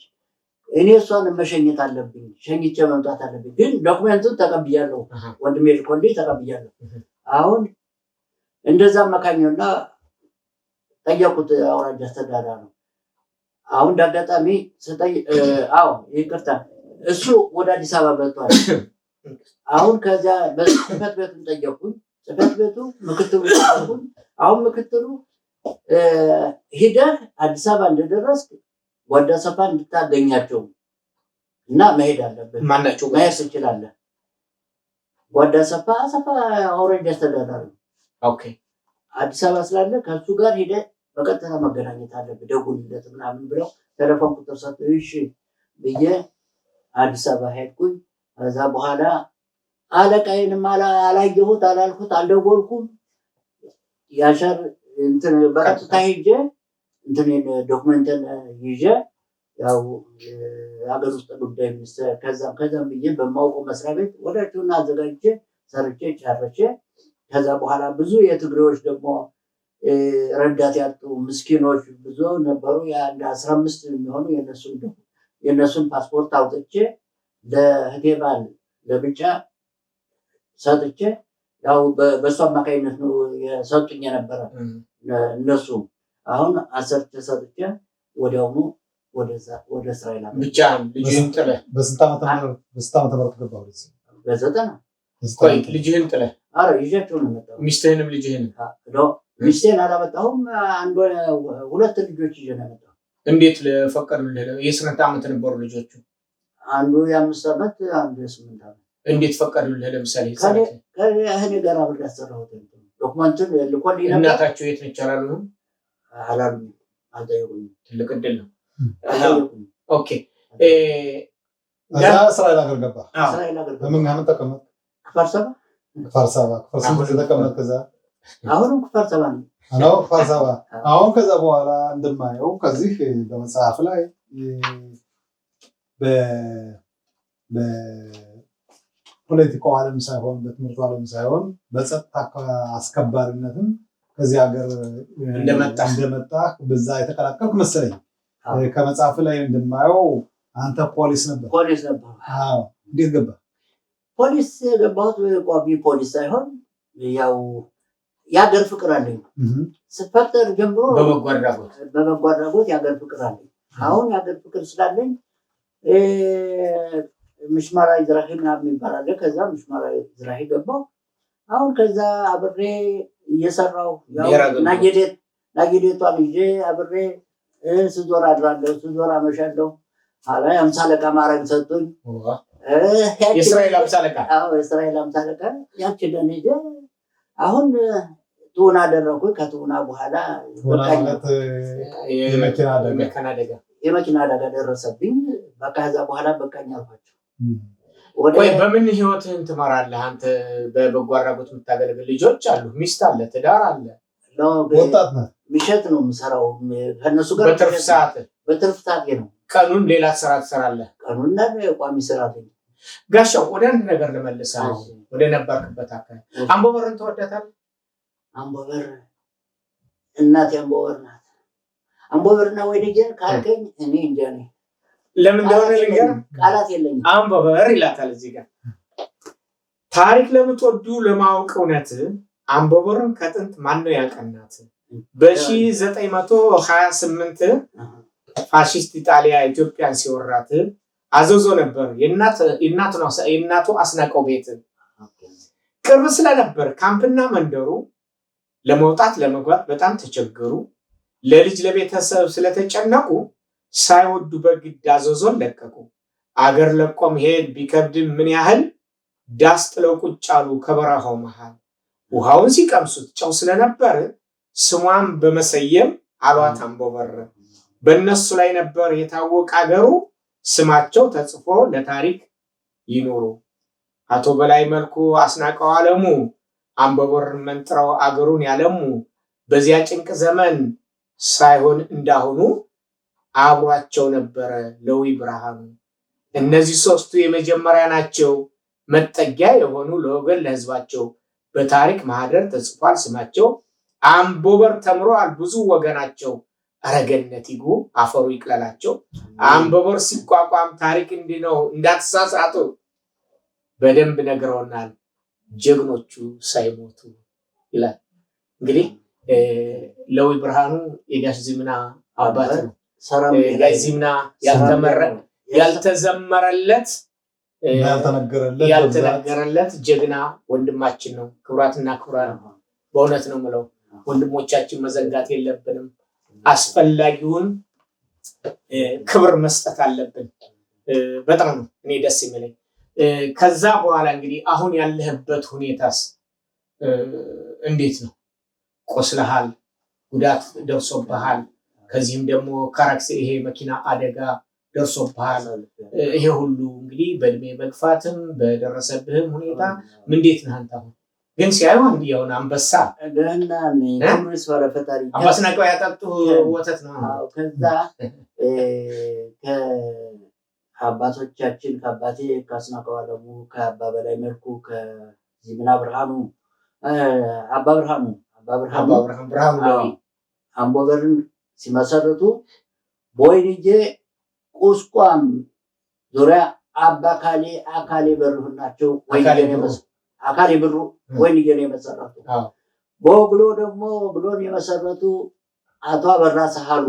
እኔ እሷን መሸኘት አለብኝ፣ ሸኝቼ መምጣት አለብኝ። ግን ዶክመንቱን ተቀብያለሁ፣ ወንድሜ ልኮልኝ ተቀብያለሁ። አሁን እንደዛ አመካኘውና ጠየቁት አውራጃ አስተዳዳሪ ነው። አሁን እንዳጋጣሚ ይቅርታ እሱ ወደ አዲስ አበባ መጥቷል። አሁን ከዛ በጽህፈት ቤቱን ጠየቁኝ። ጽህፈት ቤቱ ምክትሉ ጠየቁኝ። አሁን ምክትሉ ሂደህ አዲስ አበባ እንደደረስክ ወደ ሰፋ እንድታገኛቸው እና መሄድ አለብን። ማናቸው መሄድ ትችላለህ። ወደ ሰፋ አውራጃ አስተዳዳሪ ኦኬ አዲስ አበባ ስላለ ከሱ ጋር ሂደህ በቀጥታ መገናኘት አለብህ፣ ደውልለት ምናምን ብለው ቴሌፎን ቁጥር ሰጥተው እሺ ብዬ አዲስ አበባ ሄድኩኝ። ከዛ በኋላ አለቃዬንም አላየሁት፣ አላልኩት፣ አልደወልኩም። ያሸር እንትን በቀጥታ ሄጄ እንትን ዶክመንትን ይዤ ያው ሀገር ውስጥ ጉዳይ ሚኒስትር ከዛም ብዬ በማውቀው መስሪያ ቤት ወዳቸውና አዘጋጅቼ ሰርቼ ጨርሼ ከዛ በኋላ ብዙ የትግሬዎች ደግሞ ረዳት ያጡ ምስኪኖች ብዙ ነበሩ። የአንድ 15 የሚሆኑ የነሱን ፓስፖርት አውጥቼ ለእህቴ ባል ለብቻ ሰጥቼ ያው በእሱ አማካኝነት ነው የሰጡኝ የነበረ እነሱ። አሁን አሰርቼ ሰጥቼ ወዲያውኑ ወደ እስራኤል ብቻ ልጅህን ጥለህ በስንት ዓመተ ምህረት ገባህ? በ90 ቆይ ልጅህን ጥለህ? አረ ይዣቸው ነው የመጣሁት። ሚስትህንም ልጅህንም? ሚስቴን አላመጣሁም። ሁለት ልጆች ይዤ ነው የመጣሁት። እንዴት ለፈቀዱልህ? የስንት ዓመት ነበሩ ልጆቹ? አንዱ የ5 ዓመት አንዱ የ8 ዓመት። እንዴት ፈቀዱልህ? ለምሳሌ እኔ ጋር አብሬ ያሰራሁት ዶክመንቱን ልኮልኝ ነበር። እናታቸው የት ነች አላሉህም? አላሉኝም፣ አልጠየቁኝም። ትልቅ ዕድል ነው። ኦኬ እዛ እስራኤል ሀገር ገባህ? እስራኤል ሀገር በምን ተቀመጥክ? ክፍለ ሰባ ክፋር ሰባ ተቀመጥ ከዛ አሁንም ክፋር ሰባ ነው ክፋር ሰባ አሁን ከዛ በኋላ እንደማየው ከዚህ በመጽሐፍ ላይ በፖለቲካው ዓለም ሳይሆን በትምህርቱ ዓለም ሳይሆን በጸጥታ አስከባሪነትም ከዚህ ሀገር እንደመጣ በዛ የተቀላቀልክ መሰለኝ። ከመጽሐፍ ላይ እንደማየው አንተ ፖሊስ ነበር። አዎ እንዴት ገባ? ፖሊስ የገባሁት ቋሚ ፖሊስ ሳይሆን ያው የሀገር ፍቅር አለኝ። ስፈጠር ጀምሮ በበጎ አድራጎት የሀገር ፍቅር አለኝ። አሁን የሀገር ፍቅር ስላለኝ ምሽማራ ይዝራሂ ምናምን ይባላል። ከዛ ምሽማራ ይዝራሂ ገባሁ። አሁን ከዛ አብሬ እየሰራሁ ናጌዴቷን ይዤ አብሬ ስዞር አድራለሁ፣ ስዞር አመሻለሁ። ኋላ የአምሳ አለቃ ማዕረግ ሰጡኝ። የእስራኤል አምሳ አለቃ? አዎ የእስራኤል አምሳ አለቃ። ያቺ ደን ሄጄ አሁን ትውና አደረኩኝ። ከትውና በኋላ የመኪና አደጋ ደረሰብኝ። በቃ ከዛ በኋላ በቃኝ አልኳቸው። ወይ በምን ህይወትህን ትመራለህ አንተ? በበጎ አድራጎት የምታገለግል ልጆች አሉ፣ ሚስት አለ፣ ትዳር አለ፣ ወጣት ነህ። ምሽት ነው የምሰራው ከእነሱ ጋር በትርፍ ሰዓት ነው። ቀኑን ሌላ ስራ ትሰራለህ? ቀኑን ቋሚ ስራ አለኝ። ጋሻው ወደ አንድ ነገር ልመልስህ፣ ወደ ነበርክበት አካባቢ አምቦበርን ትወዳታለህ? አምቦበር እናቴ አምቦበር ናት። አምቦበርና ወይንጌል ካልከኝ እኔ እንጃ ነኝ። ለምን እንደሆነ ልንገር፣ ቃላት የለኝም። አምቦበር ይላታል እዚህ ጋር። ታሪክ ለምትወዱ ለማወቅ እውነት አምቦበርን ከጥንት ማነው ያቀናት? በ1928 ፋሺስት ኢጣሊያ ኢትዮጵያን ሲወራት አዘዞ ነበር የእናቱ አስናቀው ቤት ቅርብ ስለነበር ካምፕና መንደሩ ለመውጣት ለመግባት በጣም ተቸገሩ። ለልጅ ለቤተሰብ ስለተጨነቁ ሳይወዱ በግድ አዘዞን ለቀቁ። አገር ለቆ መሄድ ቢከብድም ምን ያህል ዳስ ጥለው ቁጭ አሉ ከበረሃው መሃል። ውሃውን ሲቀምሱት ጨው ስለነበር ስሟን በመሰየም አሏት አምቦበር። በእነሱ ላይ ነበር የታወቀ አገሩ ስማቸው ተጽፎ ለታሪክ ይኖሩ። አቶ በላይ መልኩ አስናቀው አለሙ አምቦበርን መንጥረው አገሩን ያለሙ። በዚያ ጭንቅ ዘመን ሳይሆን እንዳሁኑ አብሯቸው ነበረ ለዊ ብርሃኑ። እነዚህ ሶስቱ የመጀመሪያ ናቸው መጠጊያ የሆኑ ለወገን ለህዝባቸው። በታሪክ ማህደር ተጽፏል ስማቸው። አምቦበር ተምሯል ብዙ ወገናቸው። አረገነት ይጉ አፈሩ ይቅለላቸው። አምቦበር ሲቋቋም ታሪክ እንዲህ ነው እንዳትሳሳቱ በደንብ ነግረውናል ጀግኖቹ ሳይሞቱ ይላል። እንግዲህ ለዊ ብርሃኑ የጋሽ ዚምና አባት ነው። ጋሽ ዚምና ያልተዘመረለት ያልተነገረለት ጀግና ወንድማችን ነው። ክቡራትና ክቡራን በእውነት ነው የምለው ወንድሞቻችን መዘንጋት የለብንም። አስፈላጊውን ክብር መስጠት አለብን። በጣም ነው እኔ ደስ የሚለኝ። ከዛ በኋላ እንግዲህ አሁን ያለህበት ሁኔታስ እንዴት ነው? ቆስለሃል፣ ጉዳት ደርሶብሃል። ከዚህም ደግሞ ካራክስ ይሄ መኪና አደጋ ደርሶብሃል። ይሄ ሁሉ እንግዲህ በእድሜ መግፋትም በደረሰብህም ሁኔታ እንዴት ነህ አንተ? አሁን ግን ሲያዩ አንድ የሆነ አንበሳ ደህና ነኝ። ክብርስ ፈጣሪ አባስናቀው ያጠጡ ወተት ነው። ከዛ ከአባቶቻችን ከአባቴ ከአስናቀው አለሙ ከአባ በላይ መልኩ ከዚምና ብርሃኑ አባ ብርሃኑ አምቦበርን ሲመሰርቱ በወይንዬ ቁስቋም ዙሪያ አባ አካሌ በሩ ናቸው። አካሌ ብሩ ወይንዬ ነው የመሰረቱ። በብሎ ደግሞ ብሎን የመሰረቱ አቶ አበራ ሳህሉ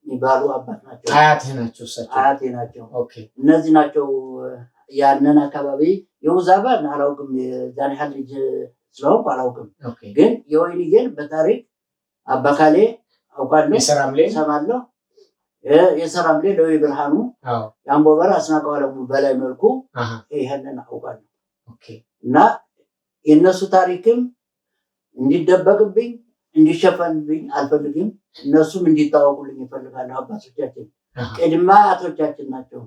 የሚባሉ አባት ናቸው። አያቴ ናቸው። እነዚህ ናቸው። ያንን አካባቢ የውዛባን አላውቅም፣ ዛኔ ያህል ልጅ ስለሆንኩ አላውቅም። ግን የወይንዬን በታሪክ አባካሌ አውቃለሁ፣ ሰማለሁ። የሰራምሌ ለዊ ብርሃኑ የአምቦበር አስናቀው አለሙ በላይ መልኩ ይሄንን አውቃለሁ። እና የእነሱ ታሪክም እንዲደበቅብኝ እንዲሸፈንብኝ አልፈልግም። እነሱም እንዲታወቁልኝ ይፈልጋሉ። አባቶቻችን ቅድመ አያቶቻችን ናቸው።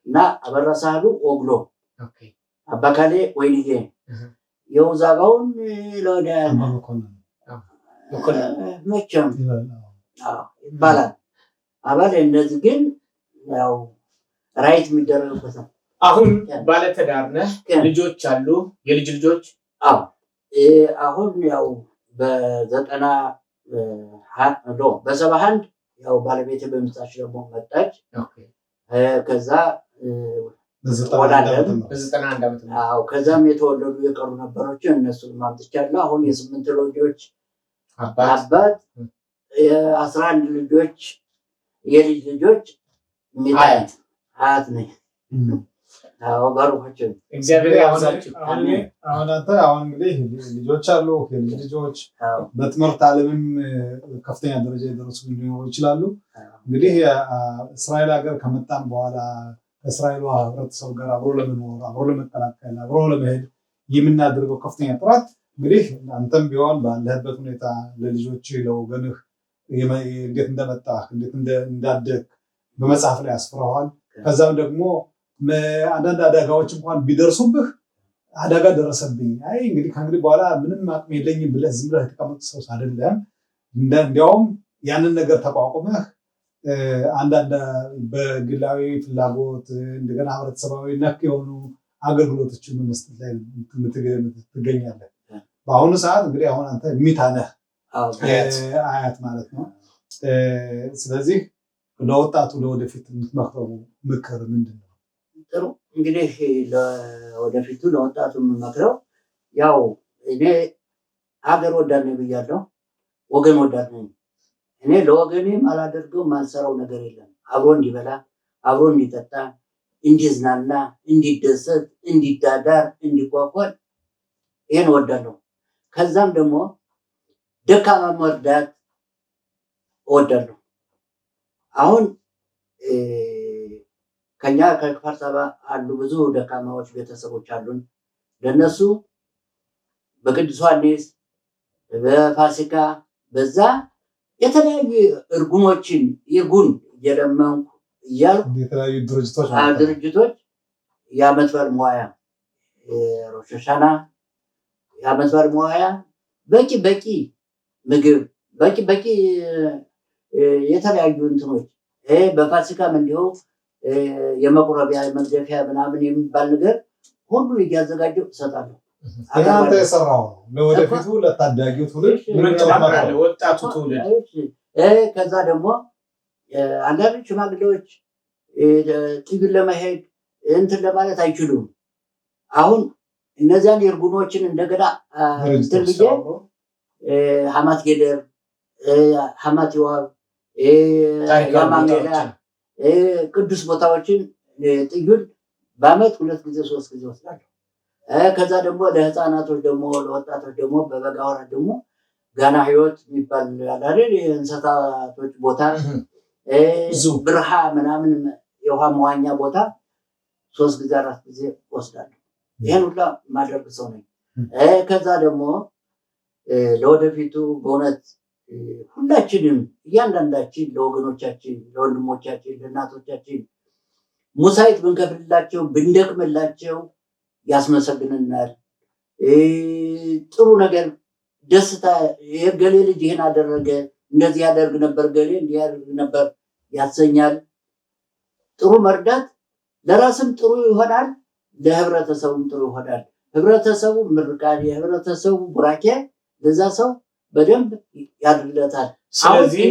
እና አበራ ሳህሉ ኦግሎ አባካሌ ወይንዬ የውዛጋውን ለወደ መቼም ይባላል አባል እነዚህ ግን ያው ራይት የሚደረግበት ነው። አሁን ባለትዳር ነህ? ልጆች አሉ? የልጅ ልጆች? አዎ አሁን ያው በ71 ያው ባለቤቴ በምሳች ደግሞ መጣች። ከዛ ከዛም የተወለዱ የቀሩ ነበሮች እነሱን ማምጥቻለሁ። አሁን የ8 ልጆች አባት፣ የ11 ልጆች የልጅ ልጆች ሚጣት አያት ነኝ። ባሩካችን እግዚአብሔር ያብዛችሁ። አሁን አንተ እንግዲህ ልጆች አሉ፣ የልጅ ልጆች በትምህርት ዓለምም ከፍተኛ ደረጃ የደረሱ ሊኖሩ ይችላሉ። እንግዲህ እስራኤል ሀገር ከመጣን በኋላ ከእስራኤሉ ህብረተሰብ ጋር አብሮ ለመኖር፣ አብሮ ለመቀላቀል፣ አብሮ ለመሄድ የምናደርገው ከፍተኛ ጥረት እንግዲህ አንተም ቢሆን ባለህበት ሁኔታ ለልጆች ለወገንህ እንዴት እንደመጣህ እንዴት እንዳደግ በመጽሐፍ ላይ አስፍረዋል። ከዛም ደግሞ አንዳንድ አደጋዎች እንኳን ቢደርሱብህ አደጋ ደረሰብኝ እንግዲህ ከእንግዲህ በኋላ ምንም አቅም የለኝም ብለህ ዝም ብለህ የተቀመጥ ሰው አይደለም። እንዲያውም ያንን ነገር ተቋቁመህ አንዳንድ በግላዊ ፍላጎት እንደገና ህብረተሰባዊ ነክ የሆኑ አገልግሎቶችን በመስጠት ላይ ትገኛለህ። በአሁኑ ሰዓት እንግዲህ አሁን አንተ ሚታነህ አያት ማለት ነው። ስለዚህ ለወጣቱ ለወደፊት የምትመክረው ምክር ምንድን ነው? ጥሩ እንግዲህ ለወደፊቱ ለወጣቱ የምመክረው ያው እኔ ሀገር ወዳድ ነኝ ብያለሁ፣ ወገን ወዳድ ነኝ። እኔ ለወገኔ ማላደርገው ማልሰራው ነገር የለም። አብሮ እንዲበላ፣ አብሮ እንዲጠጣ፣ እንዲዝናና፣ እንዲደሰት፣ እንዲዳዳር፣ እንዲጓጓል ይሄን ወዳለሁ። ከዛም ደግሞ ደካማ መርዳት እወዳለሁ። አሁን ከኛ ከክፍለ ሰባ አሉ ብዙ ደካማዎች ቤተሰቦች አሉን። ለነሱ በቅዱስ ዮሐንስ በፋሲካ በዛ የተለያዩ እርጉሞችን ይርጉን እየለመንኩ እያልኩ የተለያዩ ድርጅቶች የዓመት በዓል መዋያ ሮሽ ሐሸና የዓመት በዓል መዋያ በቂ ምግብ በቂ የተለያዩ እንትኖች በፋሲካም እንዲሁ የመቁረቢያ መንገፊያ ምናምን የሚባል ነገር ሁሉ እያዘጋጀው እሰጣለሁ። አንተ የሰራው ነው ለወደፊቱ ለታዳጊው ትውልድ ወጣቱ ትውልድ። ከዛ ደግሞ አንዳንድ ሽማግሌዎች ትግል ለመሄድ እንትን ለማለት አይችሉም። አሁን እነዚያን የእርጉኖችን እንደገና እንትን ብዬ ሐማት ጌደር ሐማት ይዋብ ያማንገዳ ቅዱስ ቦታዎችን ጥዩን በአመት 2 ጊዜ 3 ጊዜ ወስዳለሁ። ከዛ ደግሞ ለህፃናቶች ደግሞ ለወጣቶች ደግሞ በበጋ ወራት ደግሞ ጋና ህይወት የሚባል አይደል የእንስሳቶች ቦታ ብርሃ ምናምን የውሃ መዋኛ ቦታ 3 ጊዜ 4 ጊዜ ወስዳለሁ። ይሄን ሁላ ማድረግ ሰው ነኝ። ከዛ ደግሞ ለወደፊቱ በእውነት ሁላችንም እያንዳንዳችን ለወገኖቻችን፣ ለወንድሞቻችን፣ ለእናቶቻችን ሙሳይት ብንከፍልላቸው ብንደክምላቸው ያስመሰግንናል። ጥሩ ነገር ደስታ የገሌ ልጅ ይሄን አደረገ እንደዚህ ያደርግ ነበር ገሌ እንዲህ ያደርግ ነበር ያሰኛል። ጥሩ መርዳት ለራስም ጥሩ ይሆናል፣ ለህብረተሰቡም ጥሩ ይሆናል። ህብረተሰቡ ምርቃት የህብረተሰቡ ቡራኬ ለዛ ሰው በደንብ ያድርለታል። ስለዚህ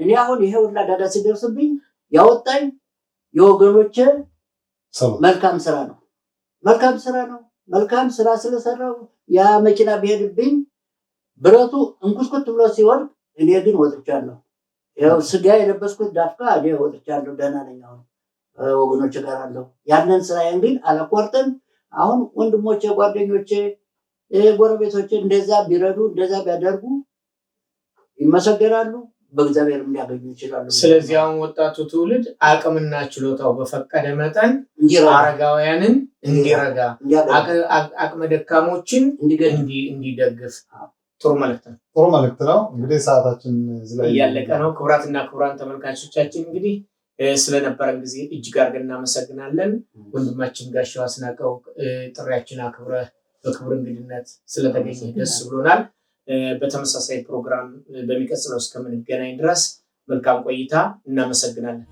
እኔ አሁን ይሄ ሁላ አደጋ ሲደርስብኝ ያወጣኝ የወገኖቼ መልካም ስራ ነው። መልካም ስራ ስለሰራው ያ መኪና ቢሄድብኝ ብረቱ እንኩስኩት ብሎ ሲወድቅ እኔ ግን ወጥቻለሁ። ያው ስጋ የለበስኩት ዳፍቃ እኔ ወጥቻለሁ። ደህና ነኝ። አሁን ወገኖቼ ጋር አለሁ። ያንን ስራዬን ግን አላቋርጥም። አሁን ወንድሞቼ፣ ጓደኞቼ፣ ጎረቤቶቼ እንደዛ ቢረዱ እንደዛ ቢያደርጉ ይመሰገናሉ፣ በእግዚአብሔር ሊያገኙ ይችላሉ። ስለዚህ አሁን ወጣቱ ትውልድ አቅምና ችሎታው በፈቀደ መጠን አረጋውያንን እንዲረዳ፣ አቅመ ደካሞችን እንዲደግፍ ጥሩ መልእክት ነው። እንግዲህ ሰዓታችን እዚህ ላይ እያለቀ ነው። ክቡራትና ክቡራን ተመልካቾቻችን እንግዲህ ስለነበረን ጊዜ እጅግ አድርገን እናመሰግናለን። ወንድማችን ጋሻው አስናቀው ጥሪያችን አክብረህ በክብር እንግድነት ስለተገኘ ደስ ብሎናል። በተመሳሳይ ፕሮግራም በሚቀጥለው እስከምንገናኝ ድረስ መልካም ቆይታ። እናመሰግናለን።